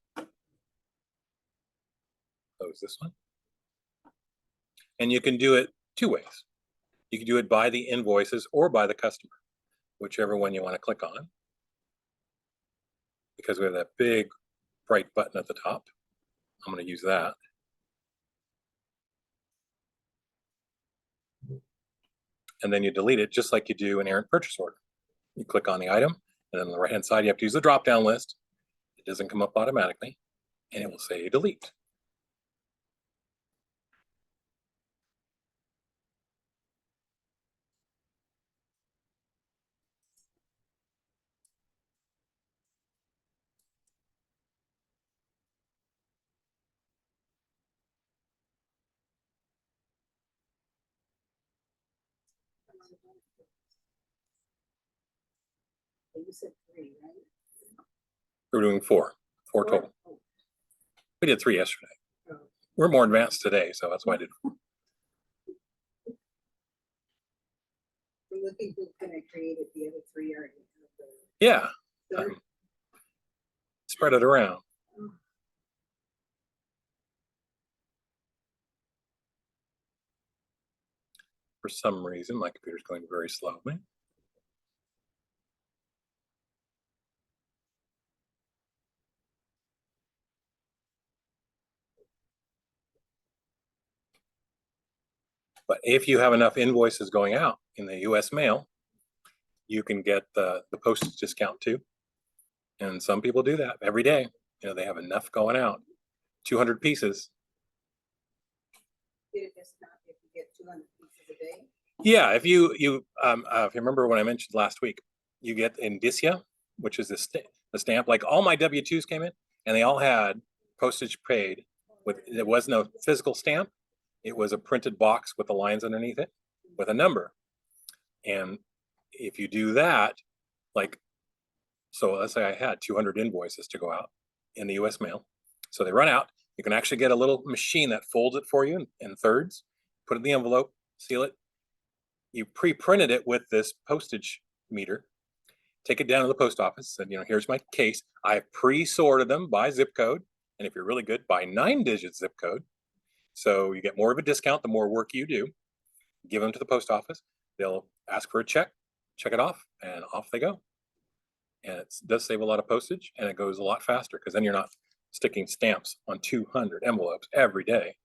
Close this one. And you can do it 2 ways. You can do it by the invoices or by the customer, whichever one you want to click on. Because we have that big bright button at the top. I'm going to use that. And then you delete it just like you do an errant purchase order. You click on the item, and then on the right-hand side, you have to use the drop-down list. It doesn't come up automatically, and it will say delete. You said 3, right? We're doing 4 total. Oh, We did 3 yesterday. oh. We're more advanced today, so that's why I did. I'm looking who's gonna create it, the other 3 are. Yeah, Third. spread it around. For some reason, my computer's going very slowly. But if you have enough invoices going out in the US mail, you can get the postage discount too. And some people do that every day. You know, they have enough going out, 200 pieces. Get a discount if you get 200 pieces a day. Yeah, if you remember when I mentioned last week, you get indicia, which is the stamp. Like all my W-2s came in, and they all had postage paid. There was no physical stamp. It was a printed box with the lines underneath it with a number. And if you do that, like, so let's say I had 200 invoices to go out in the US mail. So they run out. You can actually get a little machine that folds it for you in thirds, put it in the envelope, seal it. You pre-printed it with this postage meter. Take it down to the post office and, here's my case. I pre-sorted them by zip code. And if you're really good, by 9-digit zip code. So you get more of a discount the more work you do. Give them to the post office. They'll ask for a check. check it off, and off they go. And it does save a lot of postage, and it goes a lot faster because then you're not sticking stamps on 200 envelopes every day.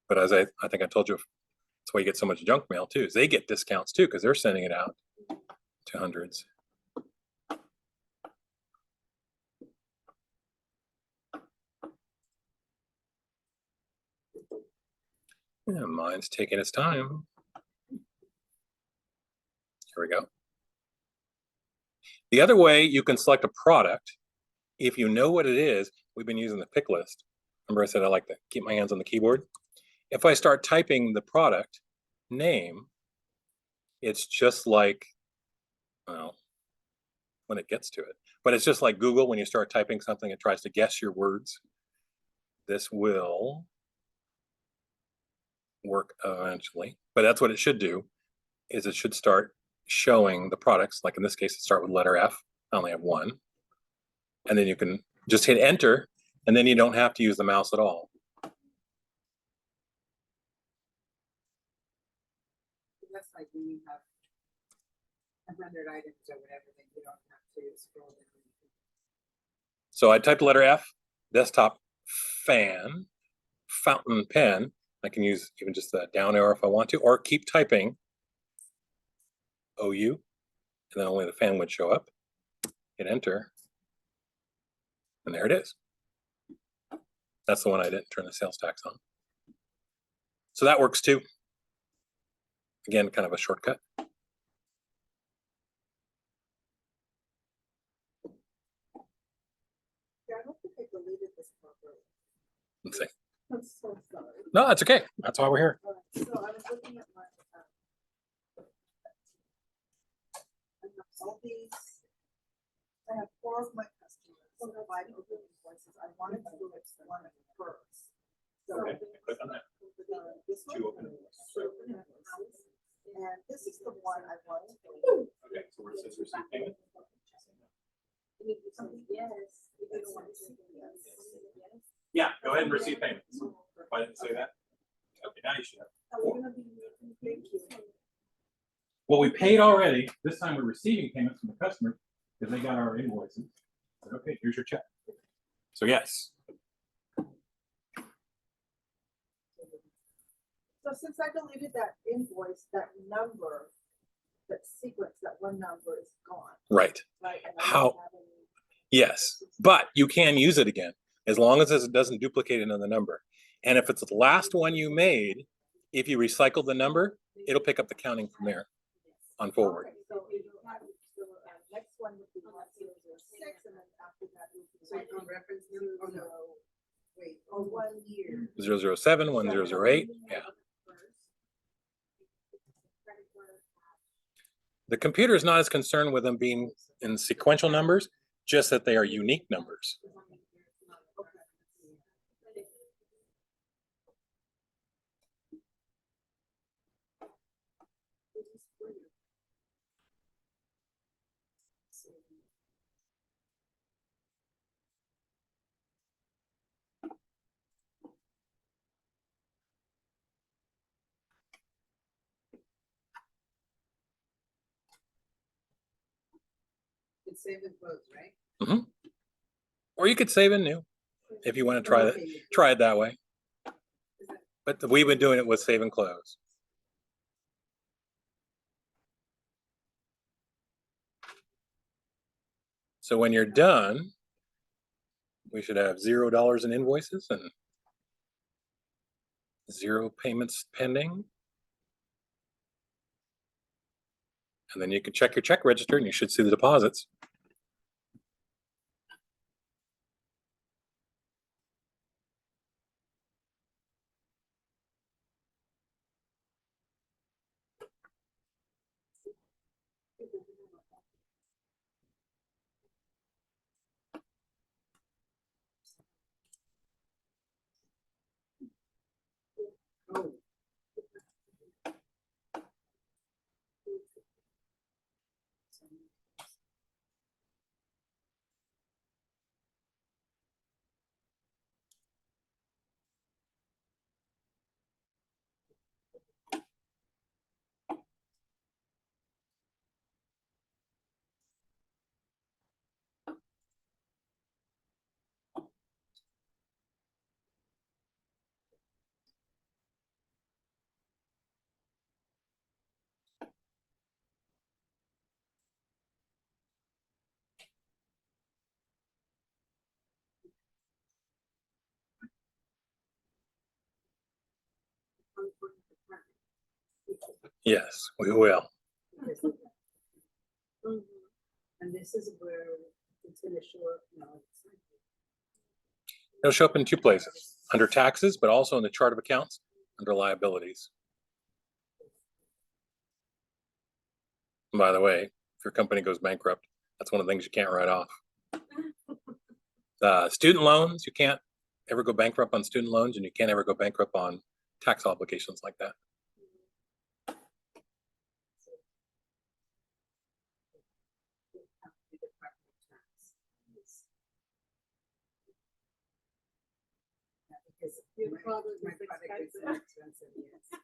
But as I think I told you, that's why you get so much junk mail too, is they get discounts too because they're sending it out to hundreds. Yeah, mine's taking its time. Here we go. The other way you can select a product, if you know what it is, we've been using the pick list. Remember I said I like to keep my hands on the keyboard? If I start typing the product name, it's just like, well, when it gets to it, but it's just like Google. When you start typing something, it tries to guess your words. This will work eventually, but that's what it should do, is it should start showing the products. Like in this case, it start with letter F. I only have one. And then you can just hit enter, and then you don't have to use the mouse at all. That's like when you have 100 items or whatever, then you don't have to scroll down. So I typed letter F, desktop, fan, fountain pen. I can use even just the down arrow if I want to, or keep typing OU, and then only the fan would show up. Hit enter, and there it is. That's the one I didn't turn the sales tax on. So that works too. Again, kind of a shortcut. Yeah, I don't think I deleted this properly. Let's see. I'm so sorry. No, that's okay. That's why we're here. So I was looking at my, I have all these, I have 4 of my customers, so 5 open invoices. I wanted to do it one first. So Okay, click on that. this one. Two open invoices. Two open invoices. And this is the one I want to do. Okay, so where it says receive payment. Yes. Yeah, go ahead and receive payment. If I didn't say that. Okay, now you should have. Are we gonna be, thank you. Well, we paid already. This time we're receiving payments from the customer because they got our invoices. Okay, here's your check. So yes. So since I deleted that invoice, that number, that sequence, that one number is gone, Right. right? And I How- don't have any- Yes, but you can use it again as long as it doesn't duplicate another number. And if it's the last one you made, if you recycle the number, it'll pick up the counting from there on forward. Okay, so if you have, so, next one would be 1006, and then after that would be. So you can reference them, oh no, wait, oh, 1 year. 007, 1008. Yeah. The computer is not as concerned with them being in sequential numbers, just that they are unique numbers. It's save and close, right? Or you could save in new if you want to try Okay. it that way. But we've been doing it with save and close. So when you're done, we should have $0 in invoices and 0 payments pending. And then you can check your check register and you should see the deposits. Oh, Yes, we will. Because- Mhm. And this is where it's gonna show up, no, it's not. It'll show up in two places, under taxes, but also in the chart of accounts, under liabilities. And by the way, if your company goes bankrupt, that's one of the things you can't write off. Student loans, you can't ever go bankrupt on student loans, and you can't ever go bankrupt on tax obligations like that. Because Your my product is product is expensive. expensive, yes.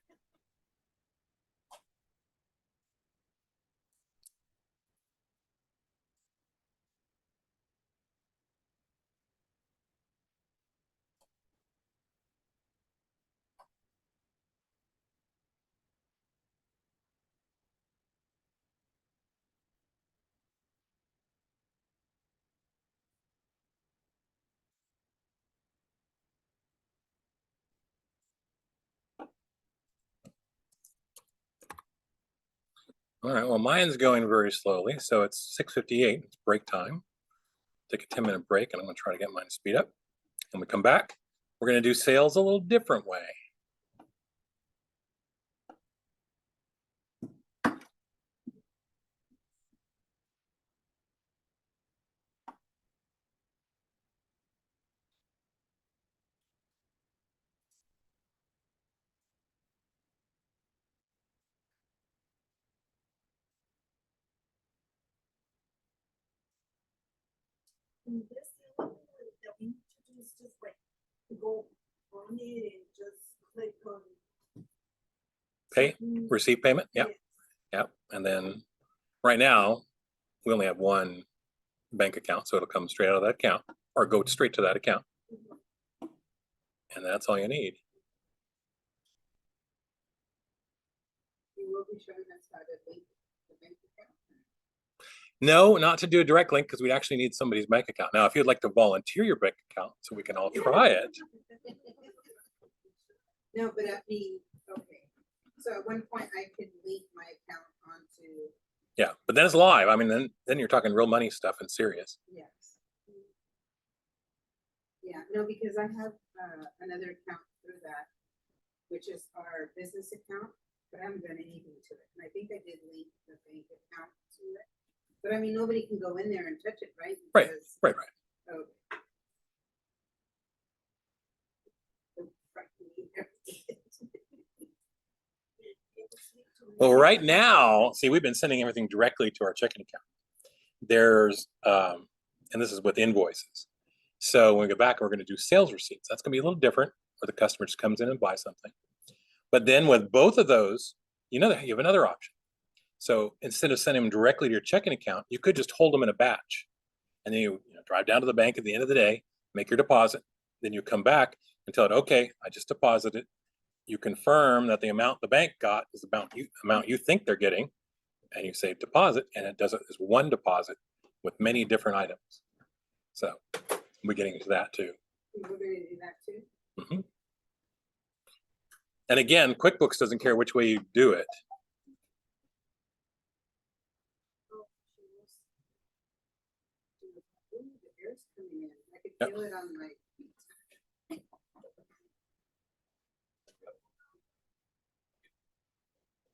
All right, well, mine's going very slowly, so it's 6:58, it's break time. Take a 10-minute break, and I'm gonna try to get mine to speed up. When we come back, we're gonna do sales a little different way. And this, the only thing that we need to do is just like go on it and just click on. Pay, certain- receive payment, yep, Yes. yep. And then, right now, we only have one bank account, so it'll come straight out of that account, or go straight to that account. And that's all you need. You will be showing us how to link the bank account. No, not to do a direct link, because we actually need somebody's bank account. Now, if you'd like to volunteer your bank account, so we can all try it. No, but I mean, okay, so at one point I could link my account onto, Yeah, but then it's live. I mean, then you're talking real money stuff and serious. yes. Yeah, no, because I have another account through that, which is our business account, but I haven't done anything to it. And I think I did link the bank account to it. But I mean, nobody can go in there and touch it, right? Right, Because- right, right. Okay. Well, right now, see, we've been sending everything directly to our checking account. There's, and this is with invoices. So when we go back, we're going to do sales receipts. That's going to be a little different, where the customer just comes in and buys something. But then with both of those, you know that you have another option. So instead of sending them directly to your checking account, you could just hold them in a batch. And then you drive down to the bank at the end of the day, make your deposit. Then you come back and tell it, okay, I just deposited. You confirm that the amount the bank got is the amount you think they're getting, and you say deposit, and it does it as one deposit with many different items. So we're getting into that too. We're gonna do that too. Mhm. And again, QuickBooks doesn't care which way you do it. Ooh, the air's coming in. I could Yep. feel it on my.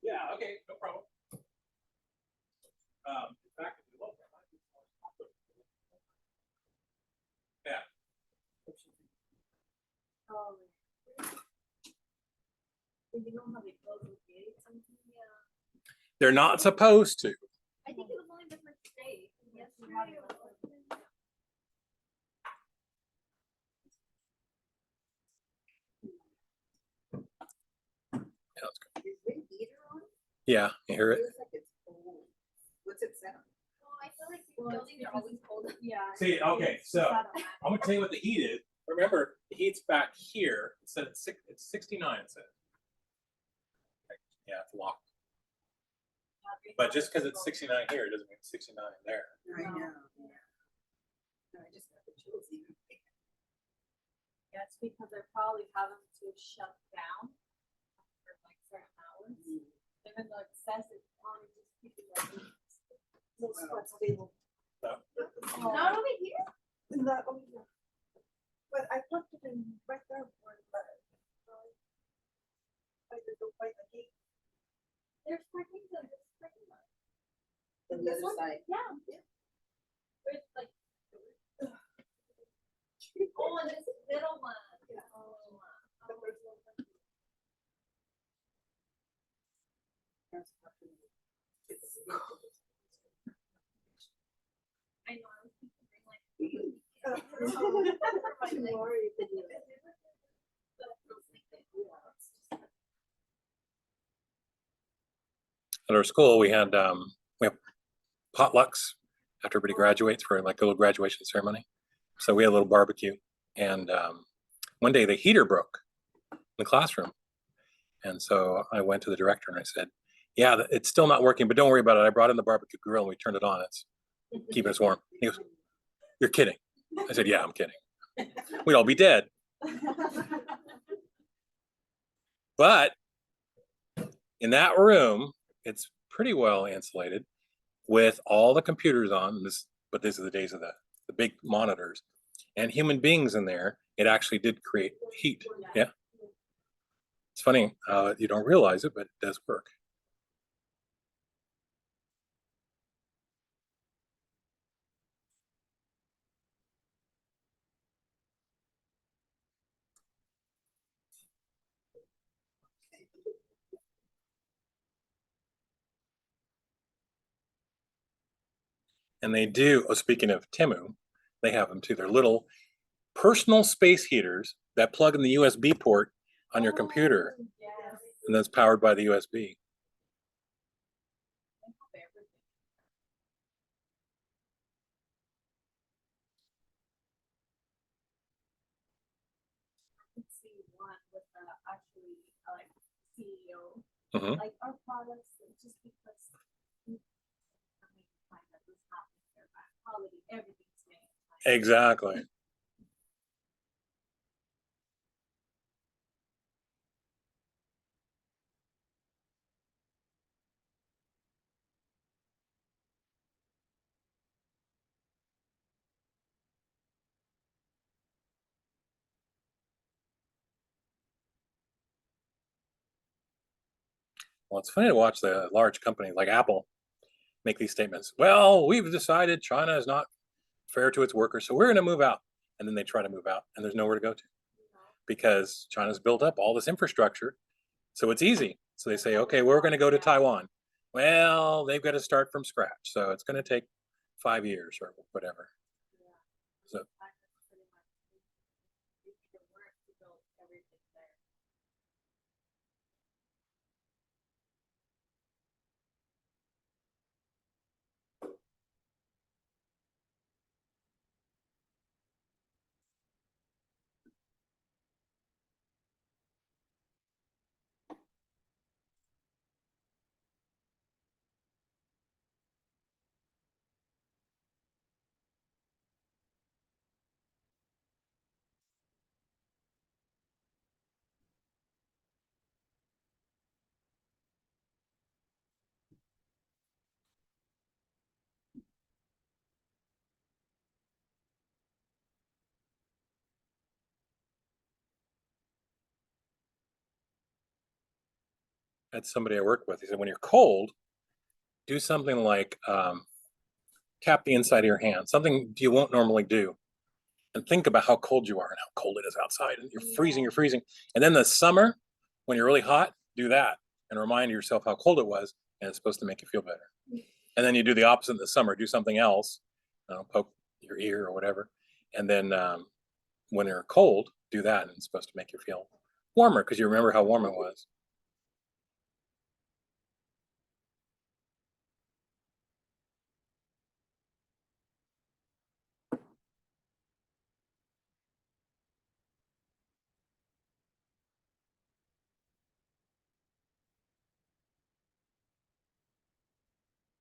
Yeah, okay, no problem. In fact, if you look, yeah. Oh. You know how they close the gates and yeah. They're not supposed to. I think it was only the first day. Yes, we have it. Yeah, that's good. Is the heater on? Yeah, you hear it? Feels like it's cold. What's it sound? Well, I feel like the buildings are always cold. Yeah. See, okay, It's so automatic. I'm gonna tell you what the heat is. Remember, the heat's back here. It said it's 69. It said. Yeah, it's locked. But just because it's 69 here, it doesn't mean it's 69 there. I No. know, yeah. No, I just got the chills even. Yeah, it's because they're probably having to shut down for like certain hours. They even though it says it on just people like. Those spots available. Not over here. Not over here. But I plugged it in right there where the, by the gate. There's parking on this parking lot. On the other side. Yeah. Where's like. Oh, and this little one. Oh, I know, I was thinking like. Tomorrow you can do it. At our school, we have potlucks after everybody graduates for like a little graduation ceremony. So we had a little barbecue, and one day the heater broke in the classroom. And so I went to the director and I said, yeah, it's still not working, but don't worry about it. I brought in the barbecue grill and we turned it on. It's keeping us warm. He goes, you're kidding. I said, yeah, I'm kidding. We'd all be dead. But in that room, it's pretty well insulated with all the computers on this, but these are the days of the big monitors and human beings in there. It actually did create heat. Yeah. It's funny, you don't realize it, but it does work. And they do, oh, speaking of Temu, they have them too. They're little personal space heaters that plug in the USB port on your computer, Yes. and that's powered by the USB. I can see one with the actually like CEO, Mhm. like our products, just because. I mean, find that this happening here, but quality, everything's made. Exactly. Well, it's funny to watch the large companies like Apple make these statements. Well, we've decided China is not fair to its workers, so we're going to move out. And then they try to move out, and there's nowhere to go to because China's built up all this infrastructure, so it's easy. So they say, okay, we're going to go to Taiwan. Well, they've got to start from scratch, so it's going to take 5 years or whatever. So that's somebody I work with. He said, when you're cold, do something like tap the inside of your hand, something you won't normally do. And think about how cold you are and how cold it is outside. And you're freezing. And then the summer, when you're really hot, do that and remind yourself how cold it was. And it's supposed to make you feel better. And then you do the opposite in the summer, do something else, poke your ear or whatever. And then when you're cold, do that. And it's supposed to make you feel warmer because you remember how warm it was.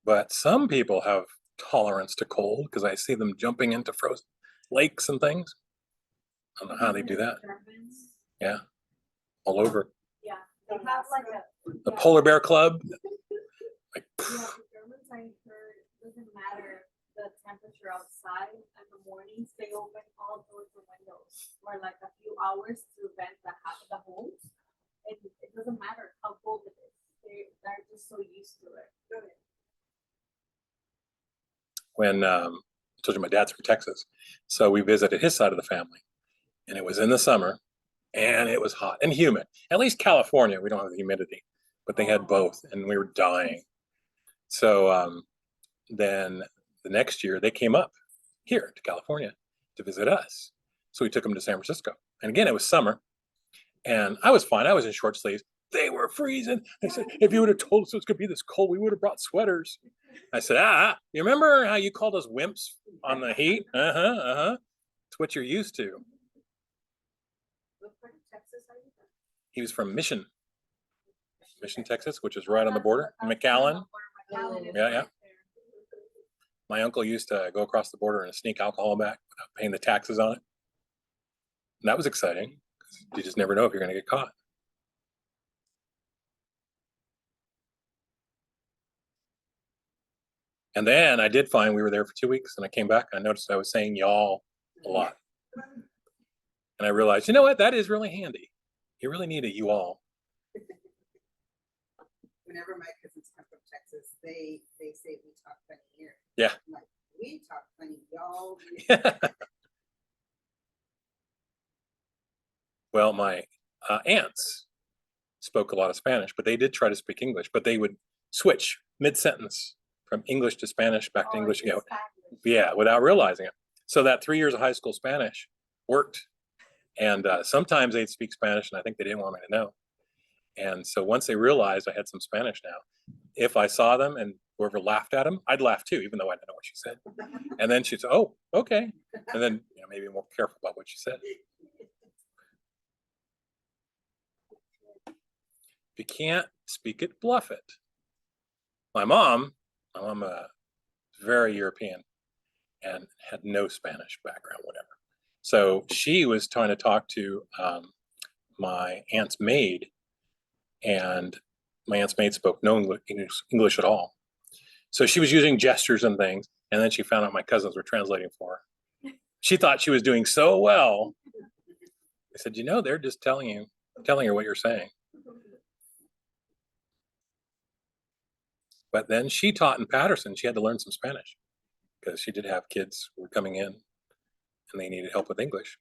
But some people have tolerance to cold because I see them jumping into frozen lakes and things. I don't know how they do that. Germans, Yeah, all over. yeah, They have like The Polar Bear Club. Like, Yeah, the Germans, I heard, doesn't matter the temperature outside, in the mornings, they open all doors and windows for like a few hours to vent the homes. And it doesn't matter how cold it is, they're just so used to it. when I told you my dad's from Texas, so we visited his side of the family, and it was in the summer, and it was hot and humid. At least California, we don't have the humidity, but they had both, and we were dying. So then the next year they came up here to California to visit us. So we took them to San Francisco, and again it was summer, and I was fine. I was in short sleeves. They were freezing. They said, if you would have told us it was going to be this cold, we would have brought sweaters. I said, you remember how you called us wimps on the heat? It's what you're used to. What part of Texas are you from? He was from Mission, Texas, which is right on the border. McAllen. Yeah. My uncle used to go across the border and sneak alcohol back without paying the taxes on it. And that was exciting, because you just never know if you're going to get caught. And then I did find we were there for 2 weeks, and I came back and I noticed I was saying y'all a lot. And I realized, you know what, that is really handy. You really need a you all. Whenever my cousins come from Texas, they say we talk funny here. Yeah. I'm like, we talk funny, y'all. Well, my aunts spoke a lot of Spanish, but they did try to speak English, but they would switch mid-sentence from English to Spanish, back to English again. Yeah, without realizing it. So that 3 years of high school Spanish worked. And sometimes they'd speak Spanish, and I think they didn't want me to know. And so once they realized I had some Spanish now, if I saw them and whoever laughed at them, I'd laugh too, even though I didn't know what she said. And then she'd say, oh, okay. And then maybe more careful about what she said. If you can't speak it, bluff it. My mom very European and had no Spanish background, whatever. So she was trying to talk to my aunt's maid, and my aunt's maid spoke no English at all. So she was using gestures and things, and then she found out my cousins were translating for her. She thought she was doing so well. I said, they're just telling her what you're saying. But then she taught in Patterson. She had to learn some Spanish because she did have kids who were coming in and they needed help with English.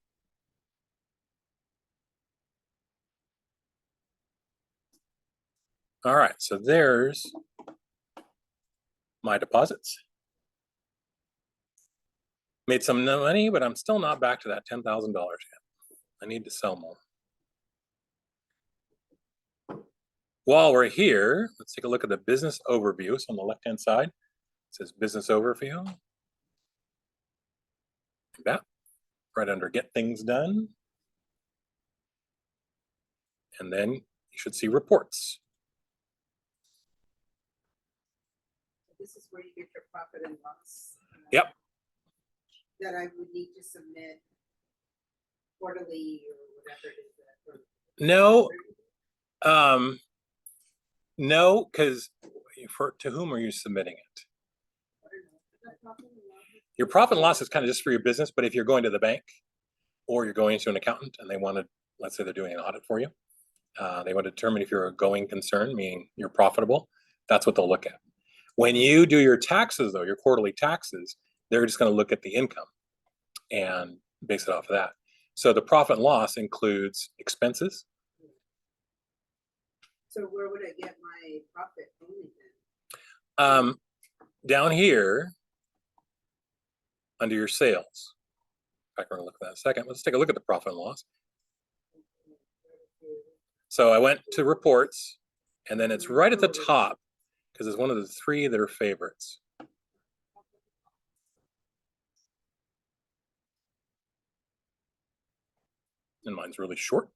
All right, so there's my deposits. Made some money, but I'm still not back to that $10,000 yet. I need to sell more. While we're here, let's take a look at the business overview. So on the left-hand side, it says business overview. Like that, right under get things done. And then you should see reports. This is where you get your profit and loss. Yep. That I would need to submit quarterly or whatever it is. No, because to whom are you submitting it? Your profit and loss is kind of just for your business, but if you're going to the bank or you're going to an accountant and they want to, let's say they're doing an audit for you, they want to determine if you're a going concern, meaning you're profitable, that's what they'll look at. When you do your taxes, though, your quarterly taxes, they're just going to look at the income and base it off of that. So the profit and loss includes expenses. So where would I get my profit only then? Down here, under your sales. In fact, we're going to look at that in a second. Let's take a look at the profit and loss. So I went to reports, and then it's right at the top because it's one of the 3 that are favorites. And mine's really short,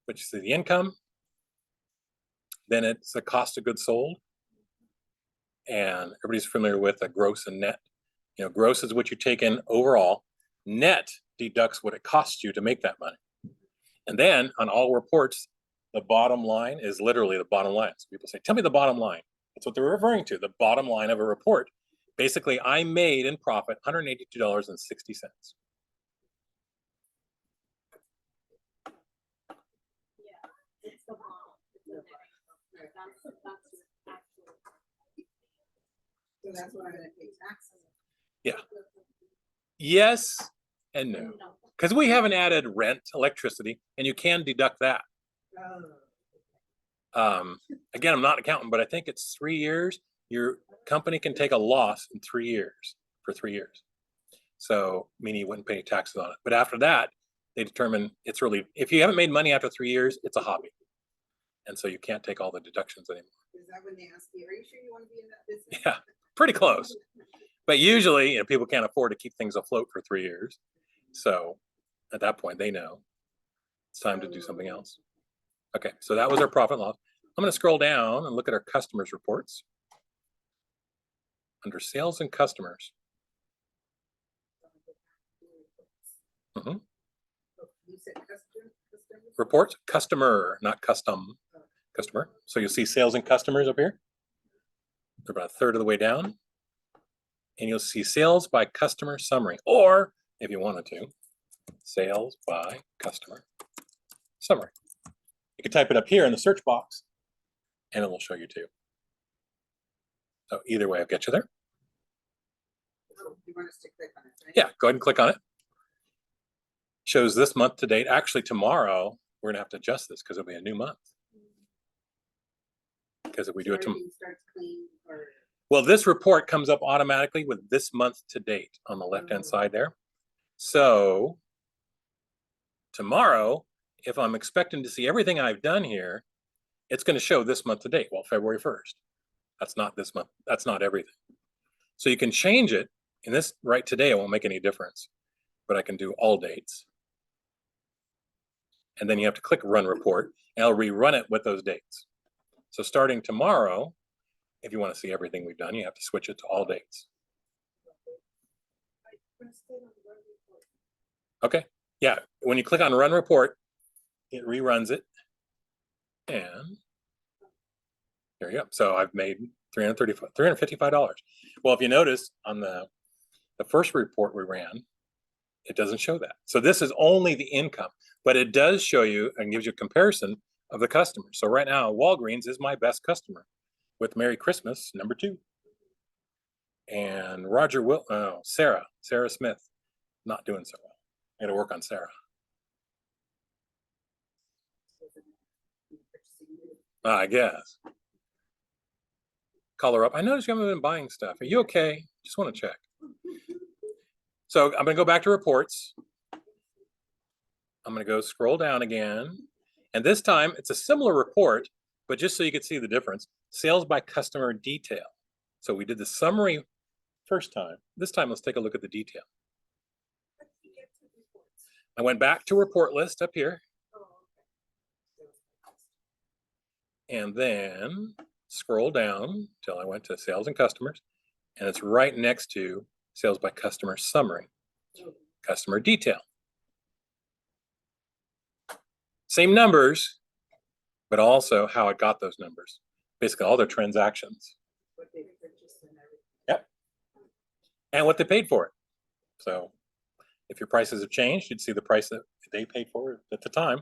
but you see the income. Then it's the cost of goods sold. And everybody's familiar with a gross and net. Gross is what you take in overall. Net deducts what it costs you to make that money. And then on all reports, the bottom line is literally the bottom line. So people say, tell me the bottom line. That's what they're referring to, the bottom line of a report. Basically, I made in profit $182.60. It's the bottom. It's the net income. That's your actual. So that's what I'm gonna pay taxes. Yeah. Yes and no. No. Because we haven't added rent, electricity, and you can deduct that. Again, I'm not an accountant, but I think it's 3 years. Your company can take a loss in 3 years, for 3 years. So, meaning you wouldn't pay any taxes on it. But after that, they determine it's really, if you haven't made money after 3 years, it's a hobby. And so you can't take all the deductions anymore. Is that when they ask you, are you sure you wanna be in that business? Yeah, pretty close. But usually, you know, people can't afford to keep things afloat for 3 years. So at that point, they know it's time to do something else. Okay, so that was our profit and loss. I'm going to scroll down and look at our customers reports. Under sales and customers. You said customer? Reports, customer, not custom, customer. So you'll see sales and customers up here. They're about a third of the way down. And you'll see sales by customer summary, or if you wanted to, sales by customer summary. You can type it up here in the search box and it will show you too. So either way, I'll get you there. You want us to click on it, right? Yeah, go ahead and click on it. Shows this month to date. Actually, tomorrow, we're gonna have to adjust this because it'll be a new month. Because if we do it tomorrow. Everything starts clean or. Well, this report comes up automatically with this month to date on the left-hand side there. So tomorrow, if I'm expecting to see everything I've done here, it's going to show this month to date. Well, February 1st. That's not this month. That's not everything. So you can change it. And this right today, it won't make any difference. But I can do all dates. And then you have to click Run Report, and I'll rerun it with those dates. So starting tomorrow, if you want to see everything we've done, you have to switch it to all dates. Okay, yeah, when you click on Run Report, it reruns it. And there you go. So I've made $355. Well, if you notice on the first report we ran, it doesn't show that. So this is only the income, but it does show you and gives you a comparison of the customers. So right now, Walgreens is my best customer with Merry Christmas, number 2. And Sarah Smith, not doing so well. I gotta work on Sarah. I guess. Call her up. I noticed you haven't been buying stuff. Are you okay? Just want to check. So I'm gonna go back to reports. I'm gonna go scroll down again. And this time it's a similar report, but just so you can see the difference, sales by customer detail. So we did the summary first time. This time, let's take a look at the detail. I went back to report list up here. And then scroll down till I went to sales and customers. And it's right next to sales by customer summary, customer detail. Same numbers, but also how I got those numbers. Basically all their transactions. What they purchased and everything. Yep. And what they paid for it. So if your prices have changed, you'd see the price that they paid for it at the time.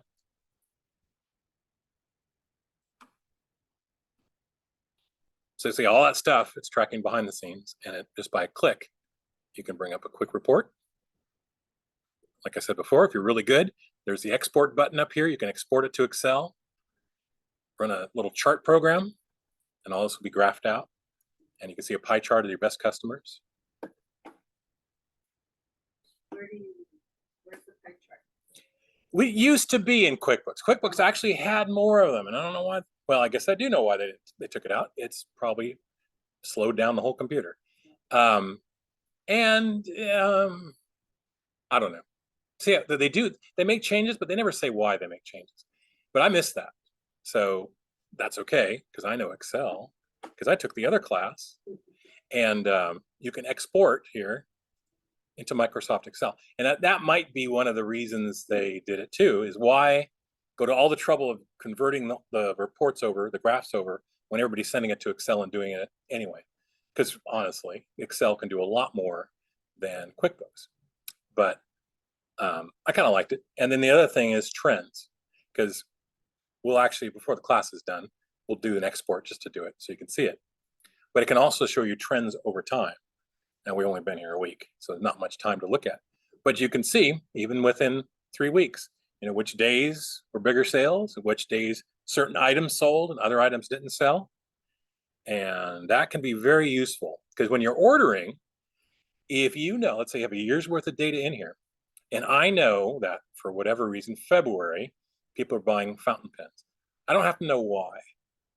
So you see all that stuff, it's tracking behind the scenes, and it just by a click, you can bring up a quick report. Like I said before, if you're really good, there's the export button up here. You can export it to Excel, run a little chart program, and all this will be graphed out. And you can see a pie chart of your best customers. Where's the pie chart? We used to be in QuickBooks. QuickBooks actually had more of them, and I don't know why. Well, I guess I do know why they took it out. It's probably slowed down the whole computer. I don't know. See, they make changes, but they never say why they make changes. But I miss that. So that's okay, because I know Excel, because I took the other class. And you can export here into Microsoft Excel. And that might be one of the reasons they did it too, is why go to all the trouble of converting the reports over, the graphs over, when everybody's sending it to Excel and doing it anyway. Because honestly, Excel can do a lot more than QuickBooks. But I kind of liked it. And then the other thing is trends, because we'll actually, before the class is done, we'll do an export just to do it so you can see it. But it can also show you trends over time. And we've only been here a week, so there's not much time to look at. But you can see, even within 3 weeks, which days were bigger sales, which days certain items sold and other items didn't sell. And that can be very useful, because when you're ordering, if let's say you have a year's worth of data in here, and I know that for whatever reason, February, people are buying fountain pens. I don't have to know why.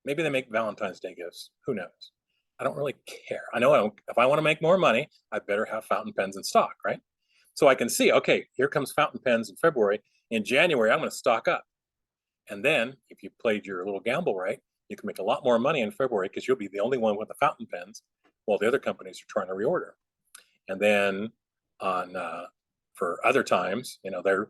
Maybe they make Valentine's Day gifts. Who knows? I don't really care. I know if I want to make more money, I better have fountain pens in stock, right? So I can see, okay, here comes fountain pens in February. In January, I'm going to stock up. And then if you played your little gamble right, you can make a lot more money in February, because you'll be the only one with the fountain pens while the other companies are trying to reorder. And then for other times, there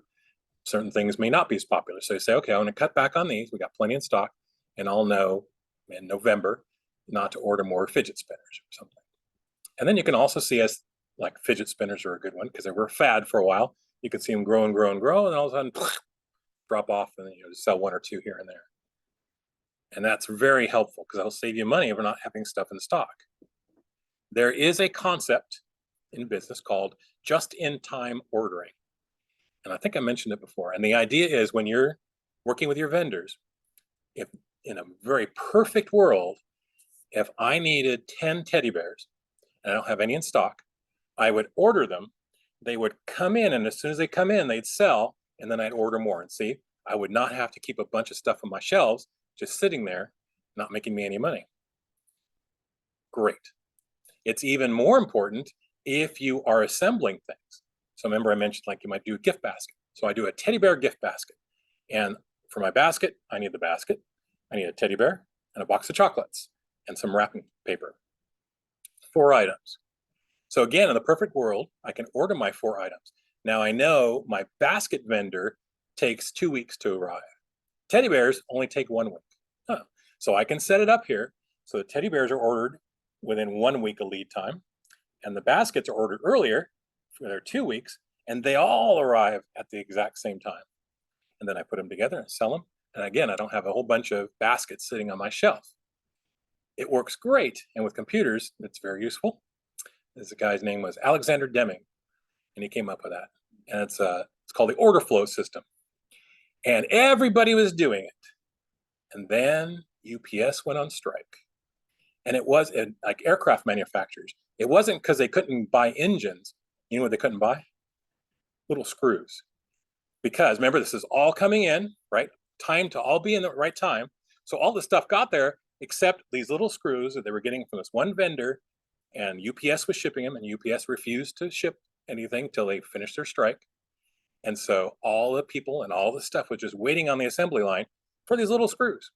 certain things may not be as popular. So you say, okay, I'm going to cut back on these. We got plenty in stock, and I'll know in November not to order more fidget spinners or something. And then you can also see as like fidget spinners are a good one, because they were a fad for a while. You could see them grow and grow and grow, and all of a sudden drop off, and then sell 1 or 2 here and there. And that's very helpful, because that'll save you money if we're not having stuff in stock. There is a concept in business called just-in-time ordering. And I think I mentioned it before. And the idea is, when you're working with your vendors, if in a very perfect world, if I needed 10 teddy bears and I don't have any in stock, I would order them. They would come in, and as soon as they come in, they'd sell, and then I'd order more. And see, I would not have to keep a bunch of stuff on my shelves just sitting there, not making me any money. Great. It's even more important if you are assembling things. So remember I mentioned, like, you might do a gift basket. So I do a teddy bear gift basket. And for my basket, I need the basket. I need a teddy bear and a box of chocolates and some wrapping paper. 4 items. So again, in the perfect world, I can order my 4 items. Now I know my basket vendor takes 2 weeks to arrive. Teddy bears only take 1 week. So I can set it up here so the teddy bears are ordered within 1 week of lead time, and the baskets are ordered earlier for their 2 weeks, and they all arrive at the exact same time. And then I put them together and sell them. And again, I don't have a whole bunch of baskets sitting on my shelf. It works great. And with computers, it's very useful. This guy's name was Alexander Deming, and he came up with that. And it's called the order flow system. And everybody was doing it. And then UPS went on strike. And it was like aircraft manufacturers. It wasn't because they couldn't buy engines. You know what they couldn't buy? Little screws. Because remember, this is all coming in, right? Time to all be in the right time. So all the stuff got there except these little screws that they were getting from this one vendor, and UPS was shipping them, and UPS refused to ship anything till they finished their strike. And so all the people and all the stuff was just waiting on the assembly line for these little screws.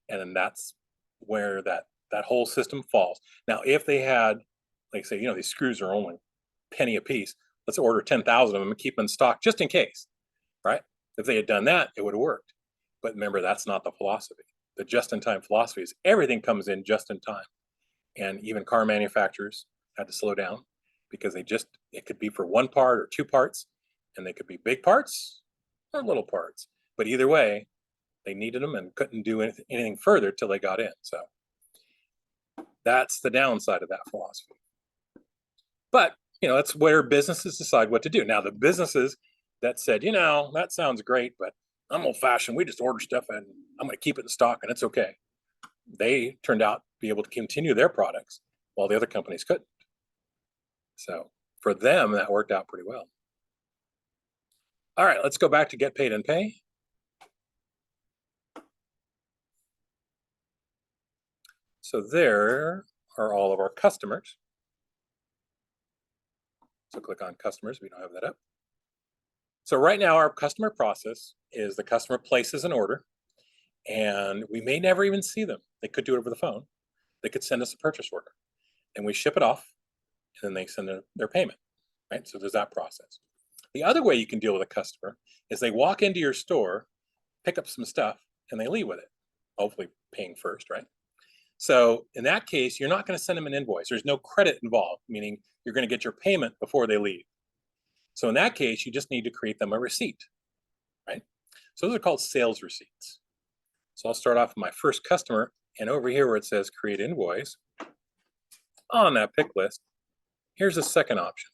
And then that's where that whole system falls. Now, if they had, like, say, these screws are only penny a piece, let's order 10,000 of them and keep them in stock just in case, right? If they had done that, it would have worked. But remember, that's not the philosophy. The just-in-time philosophy is everything comes in just in time. And even car manufacturers had to slow down, because it could be for 1 part or 2 parts, and they could be big parts or little parts. But either way, they needed them and couldn't do anything further till they got in. So that's the downside of that philosophy. But, that's where businesses decide what to do. Now, the businesses that said, that sounds great, but I'm old-fashioned. We just order stuff and I'm going to keep it in stock and it's okay. They turned out to be able to continue their products while the other companies couldn't. So for them, that worked out pretty well. All right, let's go back to Get Paid and Pay. So there are all of our customers. So click on customers. We don't have that up. So right now our customer process is the customer places an order, and we may never even see them. They could do it over the phone. They could send us a purchase order, and we ship it off, and then they send their payment, right? So there's that process. The other way you can deal with a customer is they walk into your store pick up some stuff, and they leave with it, hopefully paying first, right? So in that case, you're not going to send them an invoice. There's no credit involved, meaning you're going to get your payment before they leave. So in that case, you just need to create them a receipt, right? So those are called sales receipts. So I'll start off with my first customer, and over here where it says create invoice, on that pick list, here's the second option.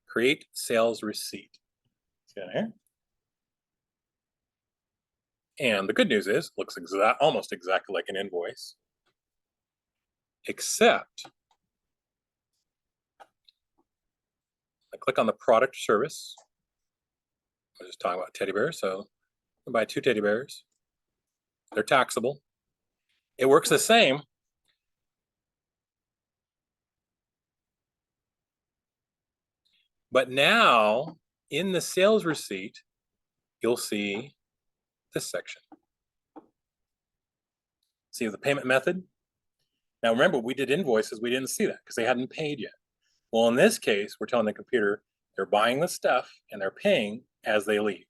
Create sales receipt. See that here? And the good news is, it looks almost exactly like an invoice, except I click on the product service. I'm just talking about teddy bears, so I buy 2 teddy bears. They're taxable. It works the same. But now, in the sales receipt, you'll see this section. See the payment method? Now remember, we did invoices, we didn't see that because they hadn't paid yet. Well, in this case, we're telling the computer they're buying the stuff and they're paying as they leave.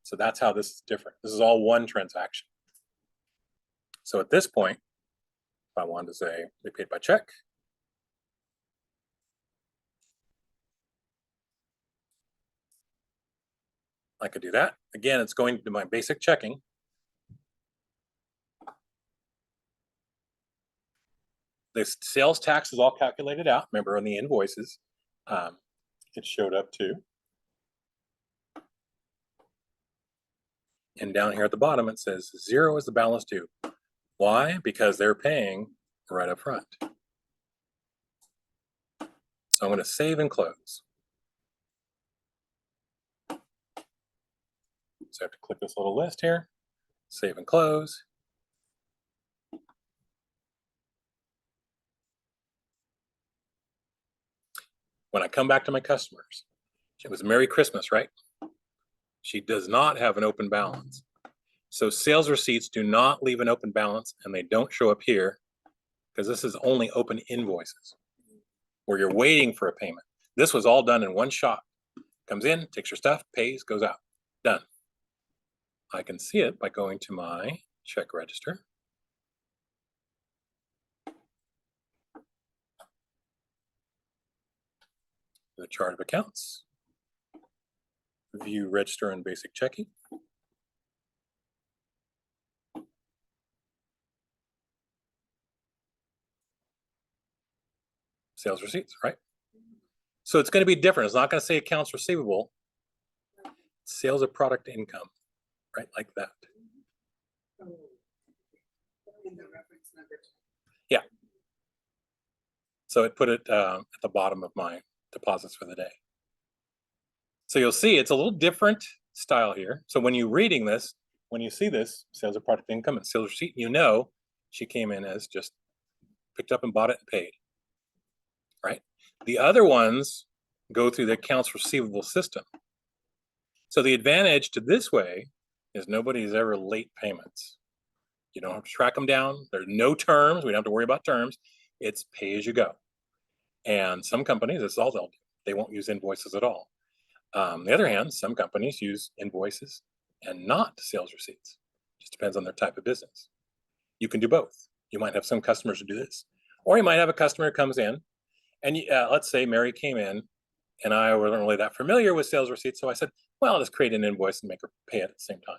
So that's how this is different. This is all one transaction. So at this point, if I wanted to say they paid by check, I could do that. Again, it's going to my basic checking. The sales tax is all calculated out. Remember on the invoices, it showed up too. And down here at the bottom, it says 0 is the balance due. Why? Because they're paying right up front. So I'm going to save and close. So I have to click this little list here, save and close. When I come back to my customers, it was Merry Christmas, right? She does not have an open balance. So sales receipts do not leave an open balance, and they don't show up here because this is only open invoices where you're waiting for a payment. This was all done in one shot. Comes in, takes your stuff, pays, goes out. Done. I can see it by going to my check register. The chart of accounts. View register and basic checking. Sales receipts, right? So it's going to be different. It's not going to say accounts receivable. Sales of product income, right? Like that. In the reference number. Yeah. So it put it at the bottom of my deposits for the day. So you'll see it's a little different style here. So when you're reading this, when you see this, sales of product income and sales receipt, you know she came in as just picked up and bought it and paid, right? The other ones go through the accounts receivable system. So the advantage to this way is nobody's ever late payments. You don't have to track them down. There's no terms. We don't have to worry about terms. It's pay as you go. And some companies, that's all they'll do. They won't use invoices at all. On the other hand, some companies use invoices and not sales receipts. Just depends on their type of business. You can do both. You might have some customers who do this. Or you might have a customer who comes in, and let's say Mary came in, and I wasn't really that familiar with sales receipts, so I said, well, I'll just create an invoice and make her pay it at the same time.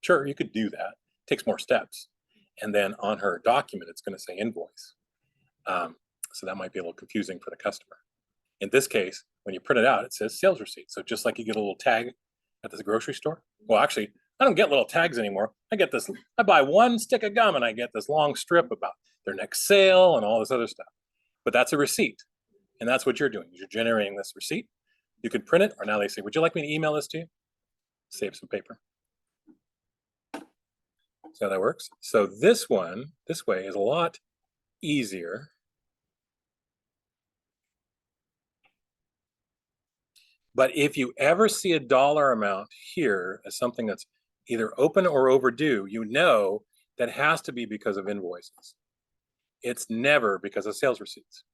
Sure, you could do that. It takes more steps. And then on her document, it's going to say invoice. So that might be a little confusing for the customer. In this case, when you print it out, it says sales receipt. So just like you get a little tag at the grocery store. Well, actually, I don't get little tags anymore. I get this, I buy one stick of gum and I get this long strip about their next sale and all this other stuff. But that's a receipt. And that's what you're doing. You're generating this receipt. You can print it, or now they say, would you like me to email this to you? Save some paper. See how that works? So this one, this way is a lot easier. But if you ever see a dollar amount here as something that's either open or overdue, you know that has to be because of invoices. It's never because of sales receipts,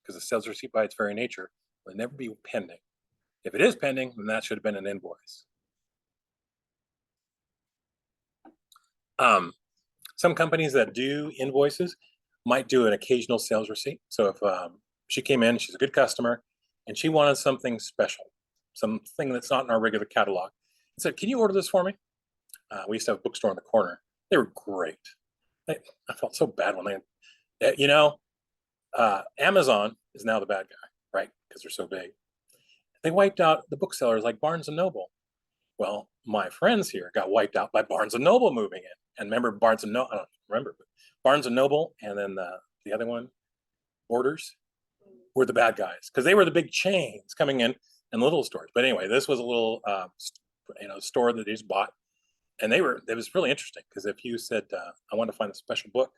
because the sales receipt by its very nature will never be pending. If it is pending, then that should have been an invoice. Some companies that do invoices might do an occasional sales receipt. So if she came in, she's a good customer, and she wanted something special, something that's not in our regular catalog, and said, "Can you order this for me?" We used to have a bookstore in the corner. They were great. I felt so bad when Amazon is now the bad guy, right? Because they're so big. They wiped out the booksellers like Barnes and Noble. Well, my friends here got wiped out by Barnes and Noble moving in. And remember Barnes and Noble, I don't remember, but Barnes and Noble and then the other one, Borders, were the bad guys because they were the big chains coming in and little stores. But anyway, this was a little store that they just bought. And it was really interesting because if you said, I want to find a special book,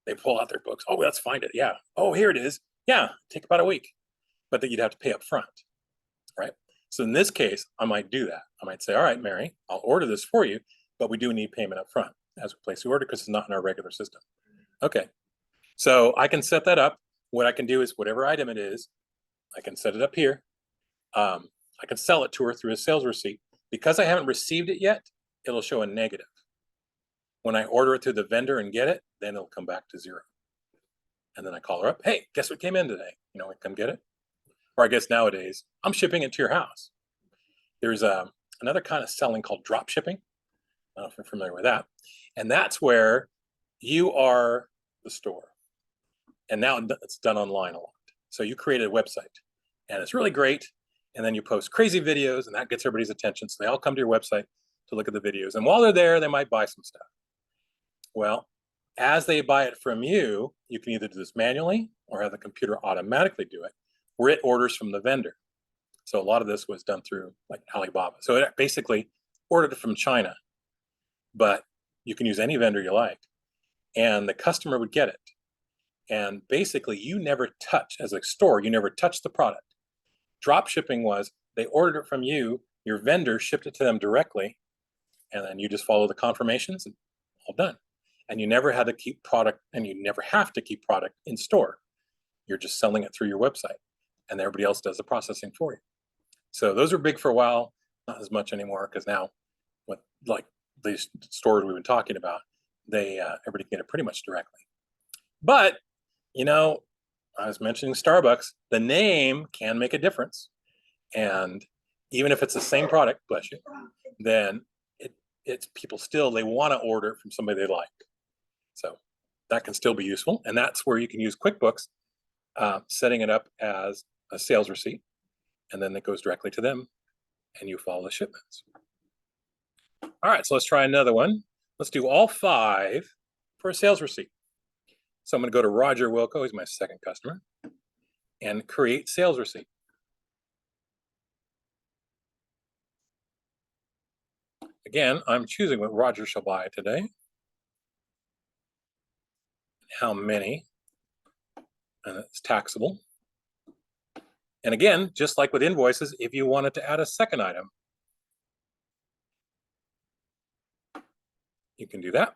they pull out their books. Oh, let's find it. Yeah. Oh, here it is. Yeah. Take about a week, but then you'd have to pay up front. Right. So in this case, I might do that. I might say, all right, Mary, I'll order this for you, but we do need payment up front as we place the order because it's not in our regular system. Okay. So I can set that up. What I can do is whatever item it is, I can set it up here. I can sell it to her through a sales receipt. Because I haven't received it yet, it'll show a negative. When I order it through the vendor and get it, then it'll come back to 0. And then I call her up. Hey, guess what came in today? Come get it. Or I guess nowadays, I'm shipping it to your house. There's another kind of selling called drop shipping. I don't know if you're familiar with that. And that's where you are the store. And now it's done online a lot. So you created a website and it's really great. And then you post crazy videos and that gets everybody's attention. So they all come to your website to look at the videos. And while they're there, they might buy some stuff. Well, as they buy it from you, you can either do this manually or have the computer automatically do it, where it orders from the vendor. So a lot of this was done through like Alibaba. So it basically ordered it from China, but you can use any vendor you like and the customer would get it. And basically you never touch, as a store, you never touch the product. Drop shipping was they ordered it from you, your vendor shipped it to them directly, and then you just follow the confirmations and all done. And you never had to keep product, and you never have to keep product in store. You're just selling it through your website and everybody else does the processing for you. So those were big for a while, not as much anymore because now with like these stores we've been talking about, they everybody can get it pretty much directly. But I was mentioning Starbucks, the name can make a difference. And even if it's the same product, bless you, then it's people still, they want to order from somebody they like. So that can still be useful. And that's where you can use QuickBooks, setting it up as a sales receipt. And then it goes directly to them and you follow the shipments. All right, so let's try another one. Let's do all 5 for a sales receipt. So I'm going to go to Roger Wilco, he's my second customer, and create sales receipt. Again, I'm choosing what Roger shall buy today, how many, and it's taxable. And again, just like with invoices, if you wanted to add a second item, you can do that.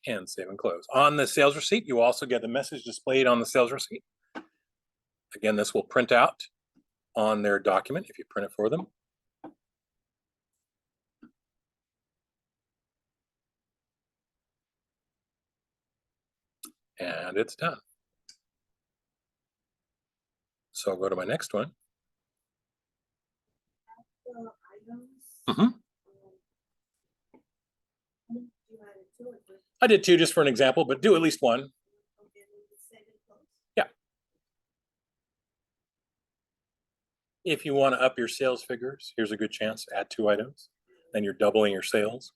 And save and close. On the sales receipt, you also get the message displayed on the sales receipt. Again, this will print out on their document if you print it for them. And it's done. So I'll go to my next one. I did 2 just for an example, but do at least 1. Yeah. If you want to up your sales figures, here's a good chance, add 2 items, then you're doubling your sales.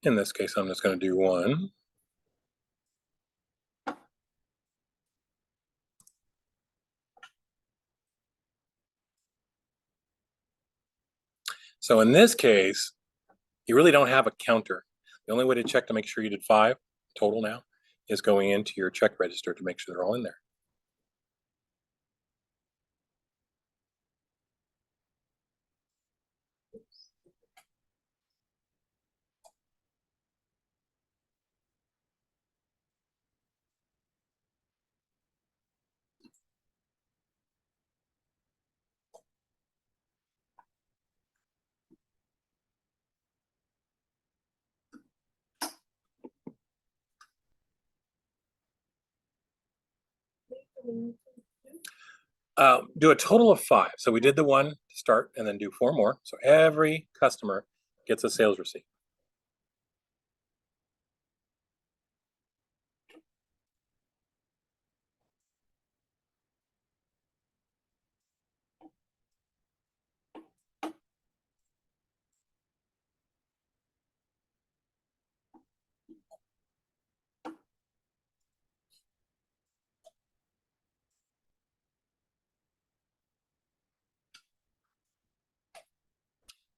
In this case, I'm just going to do 1. So in this case, you really don't have a counter. The only way to check to make sure you did 5 total now is going into your check register to make sure they're all in there. Do a total of 5. So we did the 1 to start and then do 4 more. So every customer gets a sales receipt.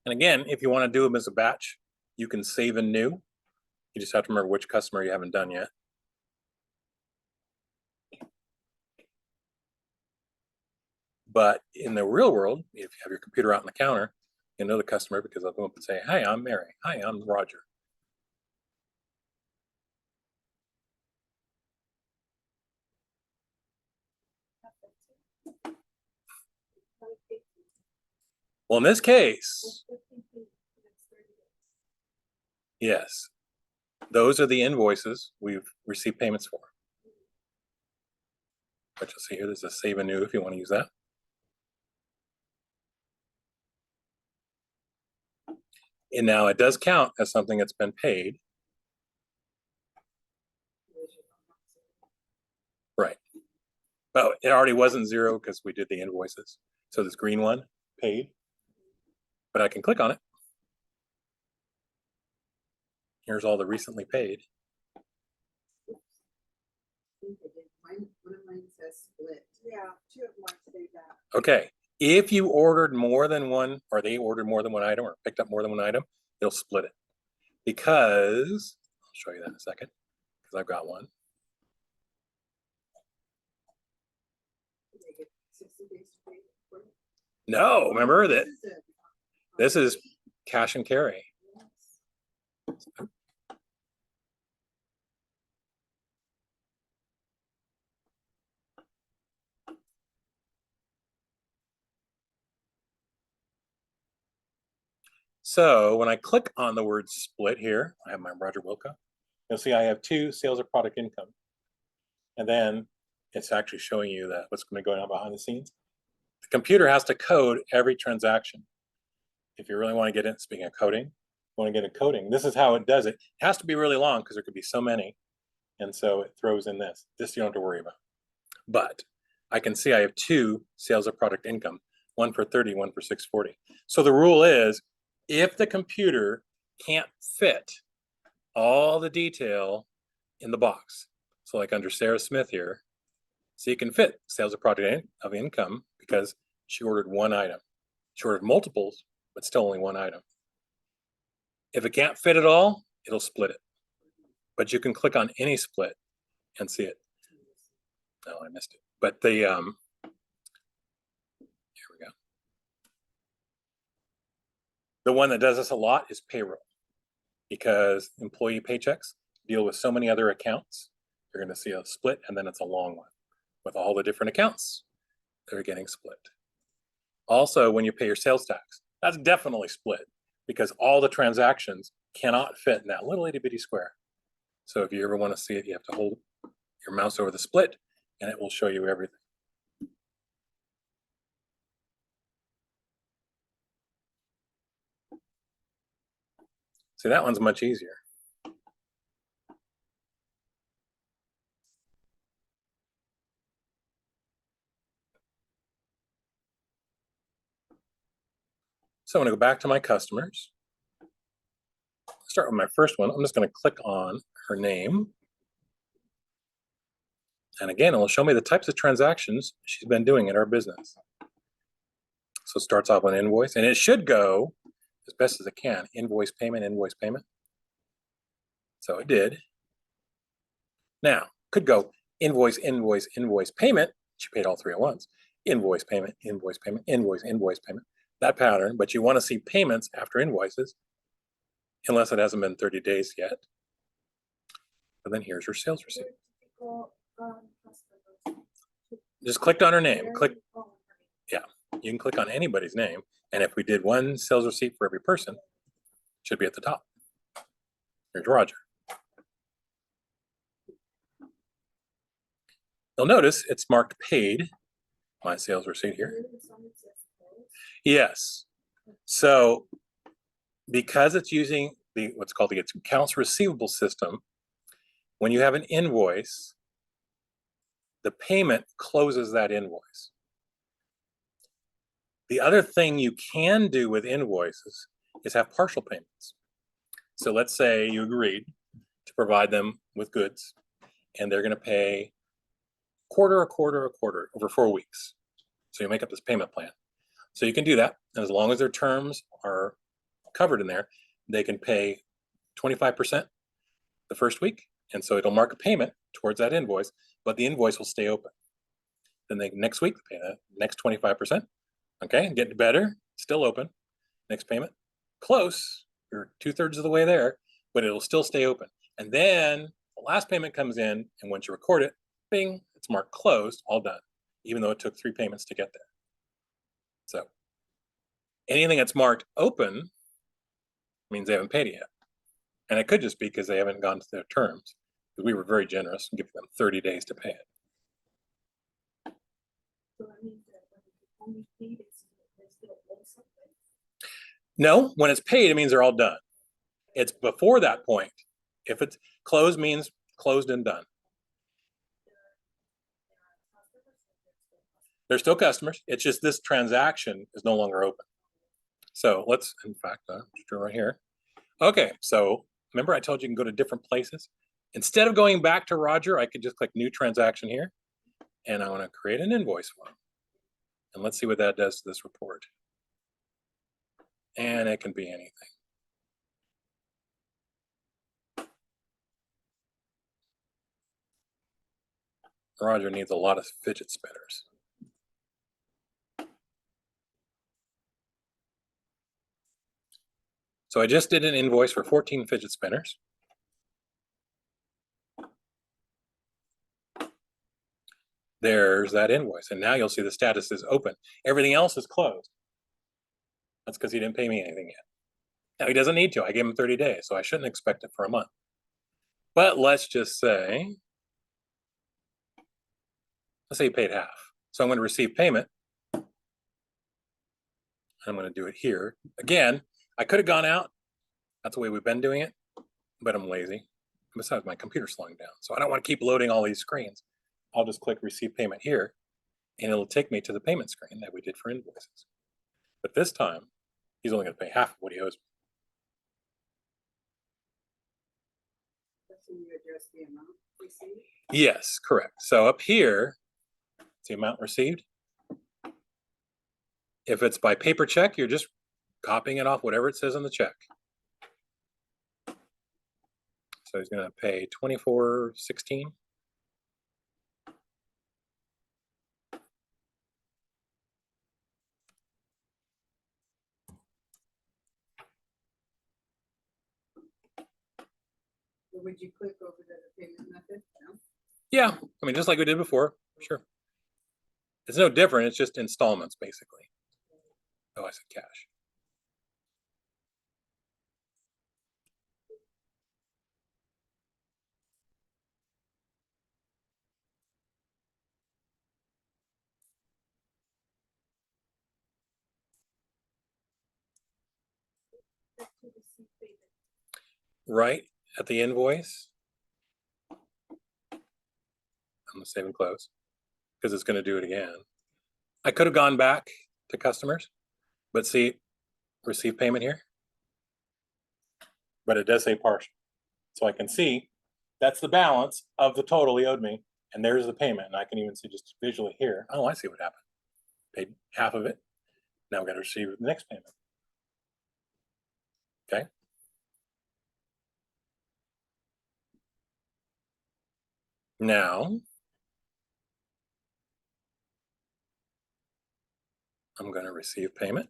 And again, if you want to do them as a batch, you can save in new. You just have to remember which customer you haven't done yet. But in the real world, if you have your computer out on the counter, you know the customer because they'll go up and say, "Hi, I'm Mary. Hi, I'm Roger." Well, in this case, yes, those are the invoices we've received payments for. But you'll see here, there's a save a new if you want to use that. And now it does count as something that's been paid. Right. But it already wasn't 0 because we did the invoices. So this green one, paid. But I can click on it. Here's all the recently paid. One of mine says split. Yeah, 2 of mine say that. Okay. If you ordered more than one, or they ordered more than one item, or picked up more than one item, it'll split it. Because, I'll show you that in a second, because I've got one. They get 60 days to pay for it. No, remember that a- this is cash and carry. Yes. So when I click on the word split here, I have my Roger Wilco. You'll see I have 2 sales or product income. And then it's actually showing you that what's going to go on behind the scenes. The computer has to code every transaction. If you really want to get in, speaking of coding, want to get in coding, this is how it does it. It has to be really long because there could be so many. And so it throws in this. This you don't have to worry about. But I can see I have 2 sales of product income, one for 30, one for 640. So the rule is, if the computer can't fit all the detail in the box, so like under Sarah Smith here, so you can fit sales of product of income because she ordered 1 item. She ordered multiples, but still only 1 item. If it can't fit it all, it'll split it. But you can click on any split and see it. Oh, I missed it. But the, here we go. The one that does this a lot is payroll, because employee paychecks deal with so many other accounts. You're going to see a split, and then it's a long one with all the different accounts that are getting split. Also, when you pay your sales tax, that's definitely split because all the transactions cannot fit in that little itty bitty square. So if you ever want to see it, you have to hold your mouse over the split and it will show you everything. See, that one's much easier. So I'm going to go back to my customers. Start with my first one. I'm just going to click on her name. And again, it will show me the types of transactions she's been doing in our business. So it starts off with an invoice, and it should go as best as it can. Invoice payment, invoice payment. So it did. Now, could go invoice, invoice, invoice payment. She paid all three at once. Invoice payment, invoice payment, invoice, invoice payment. That pattern, but you want to see payments after invoices, unless it hasn't been 30 days yet. But then here's your sales receipt. Just clicked on her name. Click. Yeah, you can click on anybody's name. And if we did one sales receipt for every person, it should be at the top. Here's Roger. You'll notice it's marked paid, my sales receipt here. Yes. So because it's using what's called the accounts receivable system, when you have an invoice, the payment closes that invoice. The other thing you can do with invoices is have partial payments. So let's say you agreed to provide them with goods and they're going to pay quarter over 4 weeks. So you make up this payment plan. So you can do that. And as long as their terms are covered in there, they can pay 25% the first week. And so it'll mark a payment towards that invoice, but the invoice will stay open. Then next week, they pay that next 25%. Okay, and getting better, still open. Next payment, close, you're 2/3 of the way there, but it'll still stay open. And then the last payment comes in, and once you record it, bing, it's marked closed, all done, even though it took 3 payments to get there. So anything that's marked open means they haven't paid it yet. And it could just be because they haven't gone to their terms, because we were very generous and giving them 30 days to pay it. So that means that when it's only paid, they still owe something. No, when it's paid, it means they're all done. It's before that point. If it's closed, means closed and done. They're still customers. It's just this transaction is no longer open. So let's, in fact, just do it right here. Okay, so remember I told you can go to different places? Instead of going back to Roger, I could just click new transaction here. And I want to create an invoice form. And let's see what that does to this report. And it can be anything. Roger needs a lot of fidget spinners. So I just did an invoice for 14 fidget spinners. There's that invoice. And now you'll see the status is open. Everything else is closed. That's because he didn't pay me anything yet. Now he doesn't need to. I gave him 30 days, so I shouldn't expect it for a month. But let's just say, let's say he paid half. So I'm going to receive payment. I'm going to do it here. Again, I could have gone out. That's the way we've been doing it, but I'm lazy. Besides, my computer's slowing down. So I don't want to keep loading all these screens. I'll just click receive payment here, and it'll take me to the payment screen that we did for invoices. But this time, he's only going to pay half of what he owes me. That's when you address the amount received. Yes, correct. So up here, it's the amount received. If it's by paper check, you're just copying it off whatever it says on the check. So he's going to pay $24.16. Or would you click over to the payment method? No? Yeah, I mean, just like we did before, sure. It's no different, it's just installments, basically. Oh, I said cash. Right at the invoice, I'm gonna save and close because it's gonna do it again. I could have gone back to customers, but see, receive payment here. But it does say partial. So I can see that's the balance of the total he owed me. And there's the payment. And I can even see just visually here. Oh, I see what happened. Paid half of it. Now we got to receive the next payment. Okay. Now, I'm going to receive payment.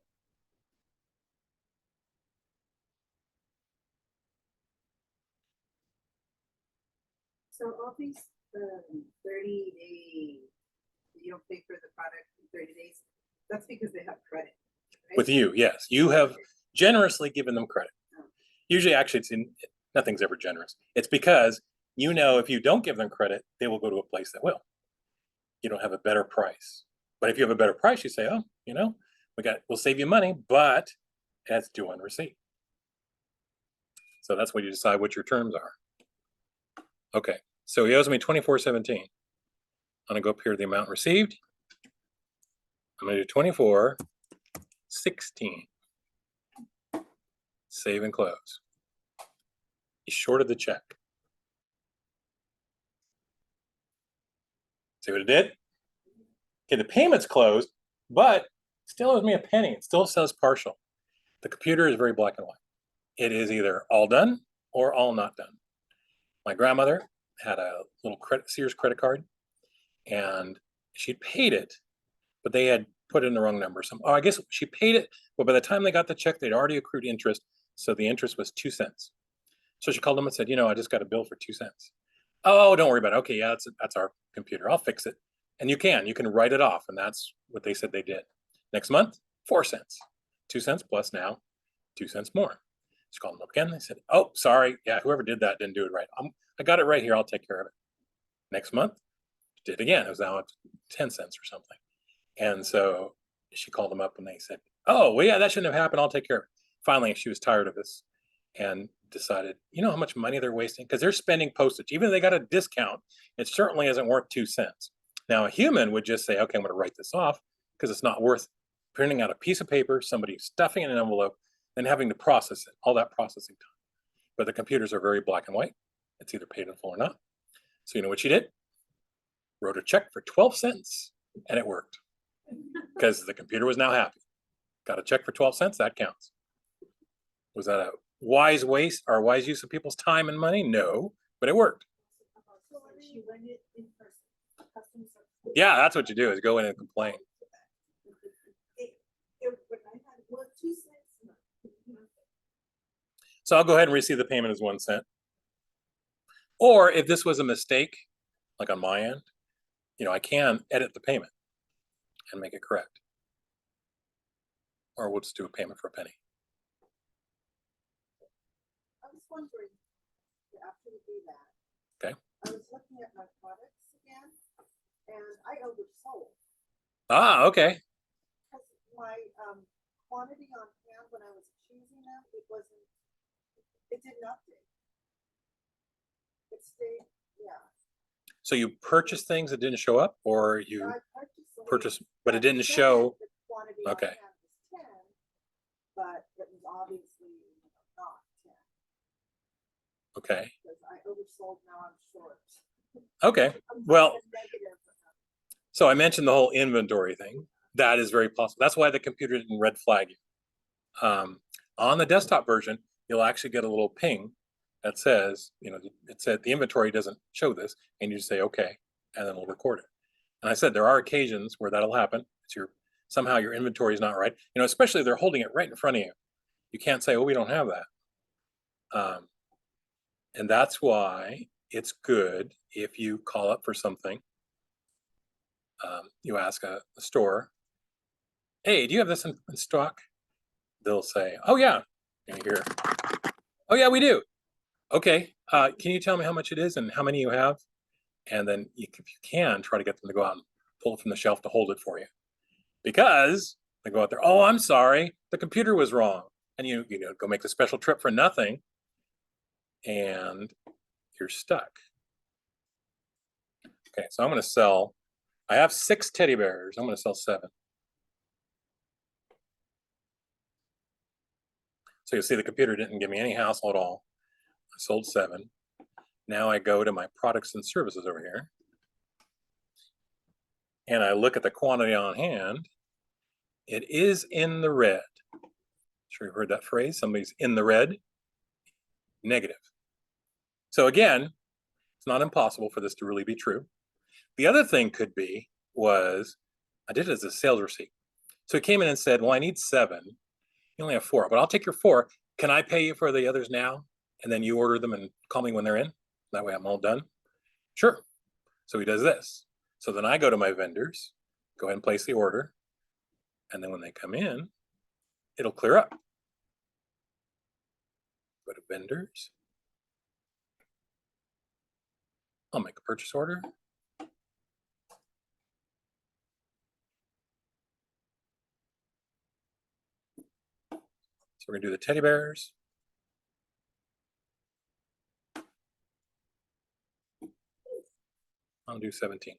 So all these 30 days, you don't pay for the product in 30 days, that's because they have credit, right? With you, yes. You have generously given them credit. Usually, actually, nothing's ever generous. It's because you know if you don't give them credit, they will go to a place that will. You don't have a better price. But if you have a better price, you say, oh, we'll save you money, but that's due on receipt. So that's when you decide what your terms are. Okay, so he owes me $24.17. I'm gonna go up here to the amount received. I'm gonna do $24.16. Save and close. He shorted the check. See what it did? Okay, the payment's closed, but still owes me a penny. It still says partial. The computer is very black and white. It is either all done or all not done. My grandmother had a little Sears credit card, and she'd paid it, but they had put in the wrong number. I guess she paid it, but by the time they got the check, they'd already accrued interest, so the interest was 2 cents. So she called them and said, I just got a bill for 2 cents. Oh, don't worry about it. Okay, yeah, that's our computer. I'll fix it. And you can write it off, and that's what they said they did. Next month, 4 cents. 2 cents plus now 2 cents more. She called them up again. They said, oh, sorry. Yeah, whoever did that didn't do it right. I got it right here. I'll take care of it. Next month, did it again. It was now at 10 cents or something. And so she called them up and they said, oh, well, yeah, that shouldn't have happened. I'll take care of it. Finally, she was tired of this and decided, how much money they're wasting? Because they're spending postage. Even if they got a discount, it certainly isn't worth 2 cents. Now, a human would just say, okay, I'm going to write this off because it's not worth printing out a piece of paper, somebody stuffing it in an envelope, and having to process it, all that processing time. But the computers are very black and white. It's either paid in full or not. So you know what she did? Wrote a check for 12 cents, and it worked because the computer was now happy. Got a check for 12 cents, that counts. Was that a wise waste or wise use of people's time and money? No, but it worked. Yeah, that's what you do, is go in and complain. So I'll go ahead and receive the payment as 1 cent. Or if this was a mistake, like on my end, I can edit the payment and make it correct. Or we'll just do a payment for a penny. I was wondering, after you do that. Okay. I was looking at my products again, and I oversold. Ah, okay. Because my quantity on hand when I was choosing them, it didn't update. It stayed, yeah. So you purchased things that didn't show up, or you I purchased, but it didn't show. The quantity Okay. on hand was 10, but it was obviously not 10. Okay. Because I oversold, now I'm short. Okay. I'm Well, negative. so I mentioned the whole inventory thing. That is very possible. That's why the computer didn't red flag you. On the desktop version, you'll actually get a little ping that says, it said the inventory doesn't show this, and you just say okay, and then we'll record it. And I said there are occasions where that'll happen. It's somehow your inventory is not right. Especially if they're holding it right in front of you. You can't say, oh, we don't have that. And that's why it's good if you call up for something. You ask a store, hey, do you have this in stock? They'll say, oh yeah. And you hear, oh yeah, we do. Okay, can you tell me how much it is and how many you have? And then if you can, try to get them to go out and pull it from the shelf to hold it for you. Because they go out there, oh, I'm sorry, the computer was wrong. And you go make the special trip for nothing, and you're stuck. Okay, so I'm going to sell, I have 6 teddy bears. I'm going to sell 7. So you'll see the computer didn't give me any hassle at all. I sold 7. Now I go to my products and services over here, and I look at the quantity on hand. It is in the red. Sure you've heard that phrase. Somebody's in the red. Negative. So again, it's not impossible for this to really be true. The other thing could be was I did it as a sales receipt. So he came in and said, well, I need 7. You only have 4, but I'll take your 4. Can I pay you for the others now? And then you order them and call me when they're in? That way I'm all done. Sure. So he does this. So then I go to my vendors, go ahead and place the order. And then when they come in, it'll clear up. Go to vendors. I'll make a purchase order. So we're gonna do the teddy bears. I'll do 17.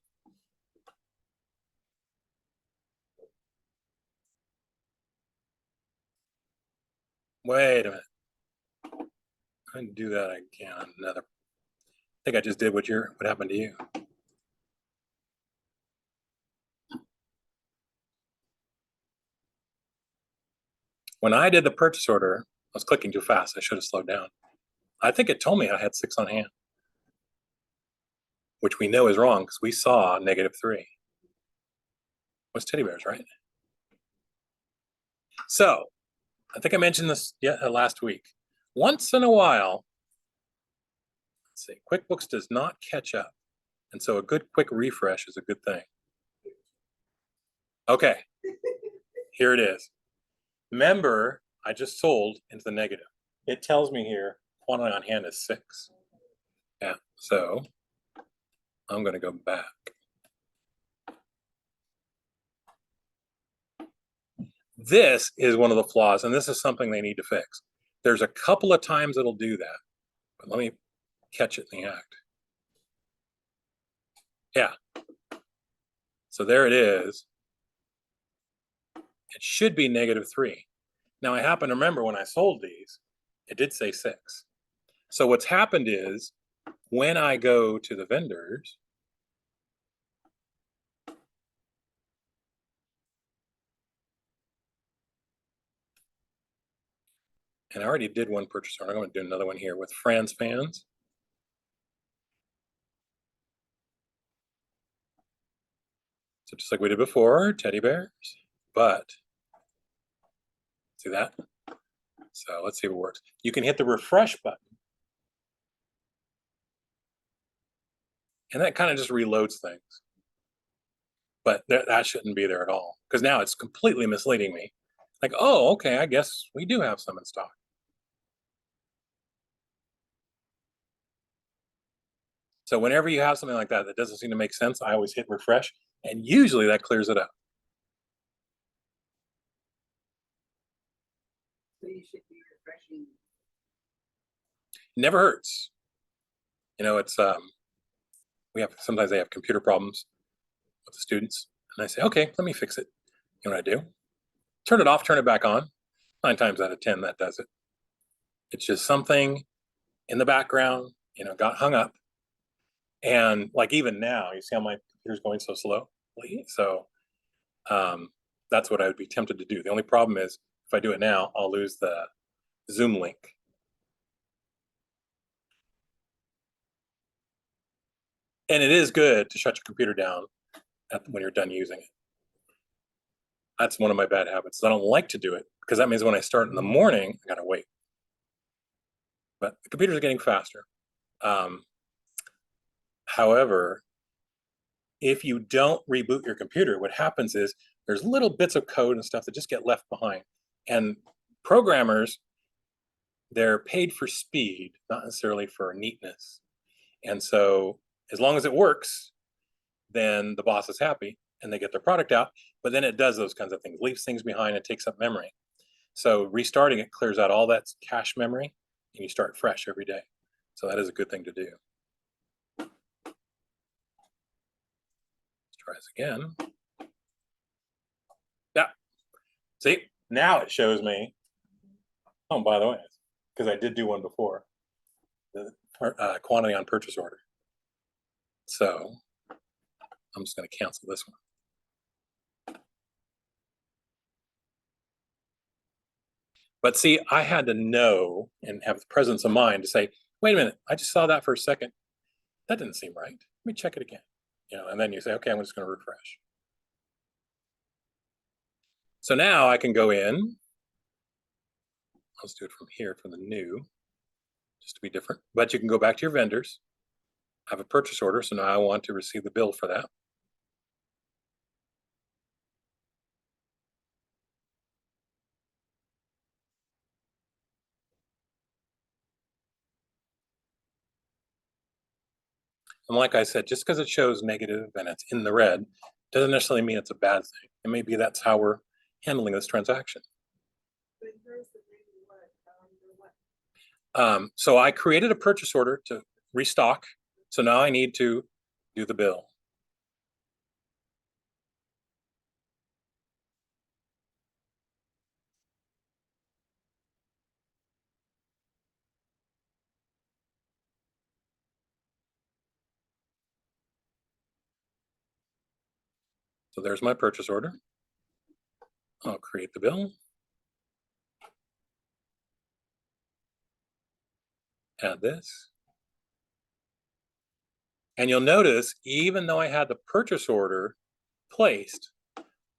Wait a minute. I can do that again. I think I just did what happened to you. When I did the purchase order, I was clicking too fast. I should have slowed down. I think it told me I had 6 on hand, which we know is wrong because we saw -3. Was teddy bears, right? So I think I mentioned this last week. Once in a while, let's see, QuickBooks does not catch up. And so a good quick refresh is a good thing. Okay, here it is. Remember, I just sold into the negative. It tells me here quantity on hand is 6. Yeah, so I'm going to go back. This is one of the flaws, and this is something they need to fix. There's a couple of times it'll do that, but let me catch it in the act. Yeah. So there it is. It should be -3. Now I happen to remember when I sold these, it did say 6. So what's happened is when I go to the vendors, and I already did one purchase order. I'm going to do another one here with Franz fans. So just like we did before, teddy bears, but see that? So let's see if it works. You can hit the refresh button. And that kind of just reloads things. But that shouldn't be there at all because now it's completely misleading me. Like, oh, okay, I guess we do have some in stock. So whenever you have something like that that doesn't seem to make sense, I always hit refresh, and usually that clears it up. So you should be refreshing. Never hurts. You know, it's sometimes they have computer problems with the students, and I say, okay, let me fix it. You know what I do? Turn it off, turn it back on. 9 times out of 10, that does it. It's just something in the background, got hung up. And like even now, you see how my computer's going so slowly? So that's what I would be tempted to do. The only problem is if I do it now, I'll lose the Zoom link. And it is good to shut your computer down when you're done using it. That's one of my bad habits. I don't like to do it because that means when I start in the morning, I gotta wait. But the computers are getting faster. However, if you don't reboot your computer, what happens is there's little bits of code and stuff that just get left behind. And programmers, they're paid for speed, not necessarily for neatness. And so as long as it works, then the boss is happy and they get their product out, but then it does those kinds of things, leaves things behind and takes up memory. So restarting it clears out all that cache memory and you start fresh every day. So that is a good thing to do. Let's try this again. Yeah. See, now it shows me. Oh, by the way, because I did do one before, the quantity on purchase order. So I'm just going to cancel this one. But see, I had to know and have the presence of mind to say, wait a minute, I just saw that for a second. That didn't seem right. Let me check it again. And then you say, okay, I'm just going to refresh. So now I can go in. Let's do it from here for the new, just to be different. But you can go back to your vendors. I have a purchase order, so now I want to receive the bill for that. And like I said, just because it shows negative and it's in the red, doesn't necessarily mean it's a bad thing. It may be that's how we're handling this transaction. But here's the thing, what? So I created a purchase order to restock. So now I need to do the bill. So there's my purchase order. I'll create the bill. Add this. And you'll notice, even though I had the purchase order placed,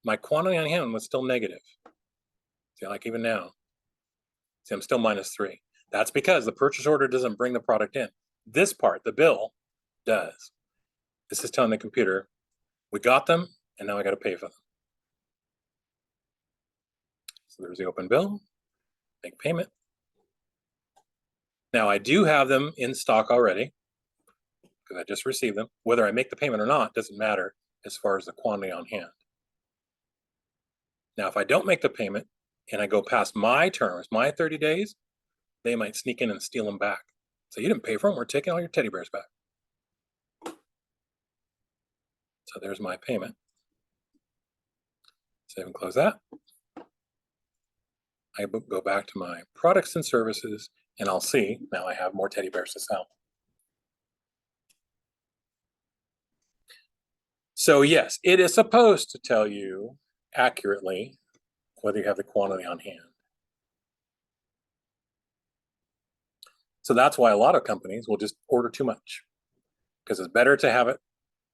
my quantity on hand was still negative. See, like even now, see, I'm still -3. That's because the purchase order doesn't bring the product in. This part, the bill, does. This is telling the computer, we got them, and now I got to pay for them. So there's the open bill, make payment. Now I do have them in stock already because I just received them. Whether I make the payment or not doesn't matter as far as the quantity on hand. Now, if I don't make the payment and I go past my terms, my 30 days, they might sneak in and steal them back. So you didn't pay for them, we're taking all your teddy bears back. So there's my payment. Save and close that. I go back to my products and services, and I'll see now I have more teddy bears to sell. So yes, it is supposed to tell you accurately whether you have the quantity on hand. So that's why a lot of companies will just order too much, because it's better to have it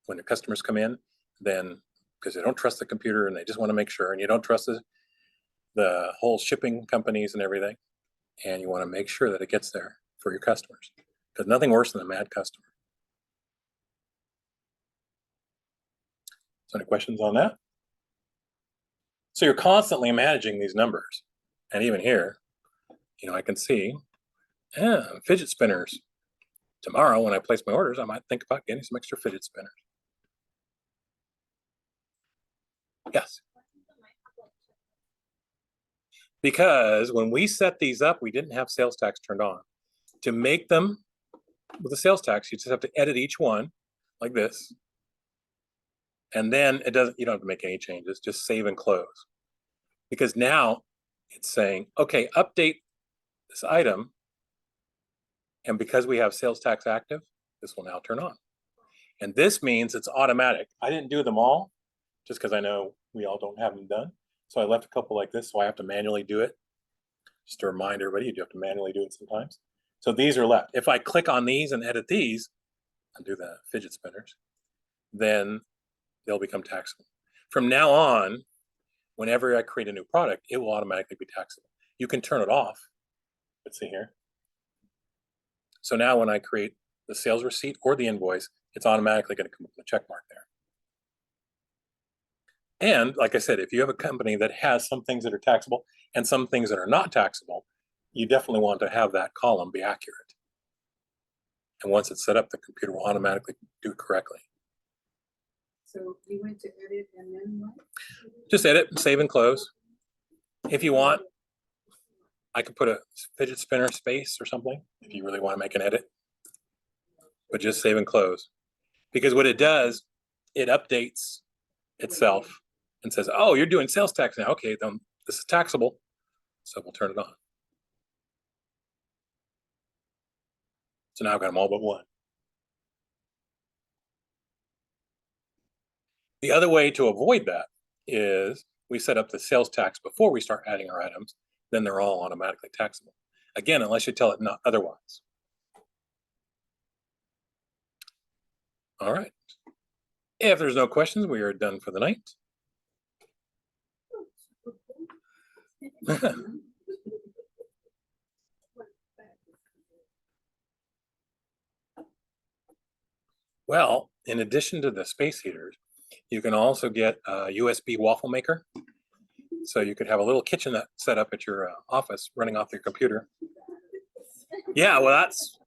when your customers come in than because they don't trust the computer and they just want to make sure, and you don't trust the whole shipping companies and everything, and you want to make sure that it gets there for your customers, because nothing worse than a mad customer. So any questions on that? So you're constantly managing these numbers, and even here, I can see, fidget spinners. Tomorrow, when I place my orders, I might think about getting some extra fidget spinners. Yes. Because when we set these up, we didn't have sales tax turned on. To make them with the sales tax, you just have to edit each one like this. And then you don't have to make any changes, just save and close. Because now it's saying, okay, update this item. And because we have sales tax active, this will now turn on. And this means it's automatic. I didn't do them all just because I know we all don't have them done. So I left a couple like this, so I have to manually do it. Just to remind everybody, you do have to manually do it sometimes. So these are left. If I click on these and edit these, and do the fidget spinners, then they'll become taxable. From now on, whenever I create a new product, it will automatically be taxable. You can turn it off. Let's see here. So now when I create the sales receipt or the invoice, it's automatically going to come up with a check mark there. And like I said, if you have a company that has some things that are taxable and some things that are not taxable, you definitely want to have that column be accurate. And once it's set up, the computer will automatically do it correctly. So you went to edit and then what? Just edit, save and close. If you want, I could put a fidget spinner space or something if you really want to make an edit. But just save and close. Because what it does, it updates itself and says, oh, you're doing sales tax now. Okay, then this is taxable. So we'll turn it on. So now I've got them all but one. The other way to avoid that is we set up the sales tax before we start adding our items. then they're all automatically taxable. Again, unless you tell it not otherwise. All right. If there's no questions, we are done for the night. Well, in addition to the space heaters, you can also get a USB waffle maker. So you could have a little kitchen set up at your office running off your computer. Yeah, well, that's,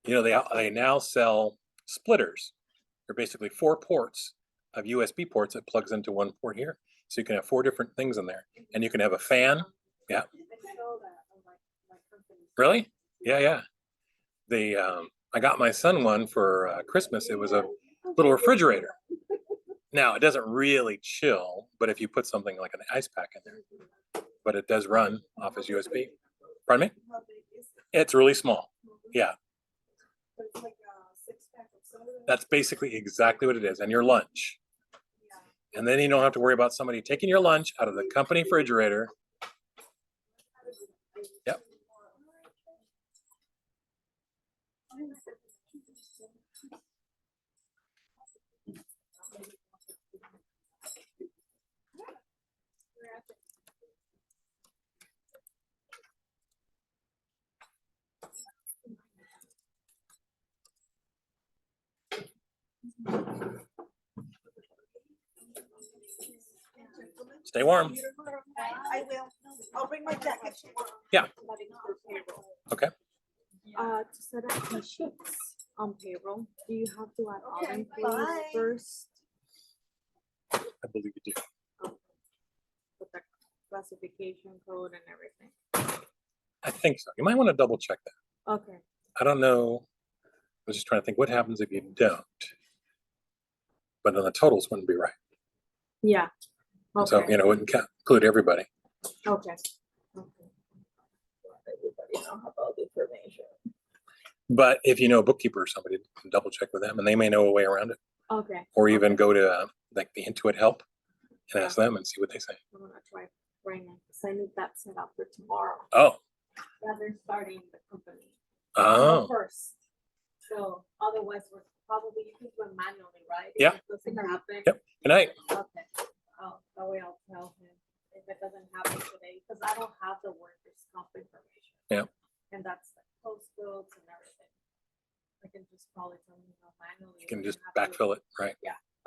you know, they now sell splitters. They're basically 4 ports of USB ports that plugs into one port here. So you can have 4 different things in there, and you can have a fan. Yeah. Really? Yeah, yeah. I got my son one for Christmas. It was a little refrigerator. Now it doesn't really chill, but if you put something like an ice pack in there, but it does run off his USB. Pardon me? How big is it? It's really small. Yeah, But it's like a 6-pack of soda. that's basically exactly what it is. And your lunch. Yeah. And then you don't have to worry about somebody taking your lunch out of the company refrigerator. Yep. Stay warm. I will. I'll bring my jacket. Yeah. Okay. To set up the sheets on payroll, do you have to add all the Okay, employees bye. first I believe you do. with the classification code and everything? I think so. You might want to double check that. Okay. I don't know. I was just trying to think what happens if you don't. But then the totals wouldn't be right. Yeah. So, Okay. you know, it wouldn't include everybody. Okay. Everybody know about the information. But if you know a bookkeeper or somebody, double check with them and they may know a way around it. Okay. Or even go to like the Intuit help and ask them and see what they say. I'm gonna try right now, because I need that set up for tomorrow. Oh, Yeah, they're starting the company. oh, First. So otherwise, we're probably, you can do it manually, right? Yeah. If it doesn't happen. Yep. Good night. Okay. Oh, that way I'll tell him if it doesn't happen today, because I don't have the workers' comp information. Yeah. And that's like post codes and everything. I can just call it from, manually. You can and just have to- backfill it, right?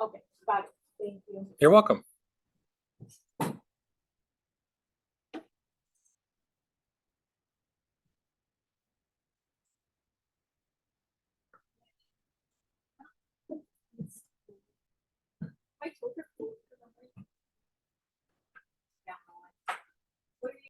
Okay, got it. Thank you. You're welcome.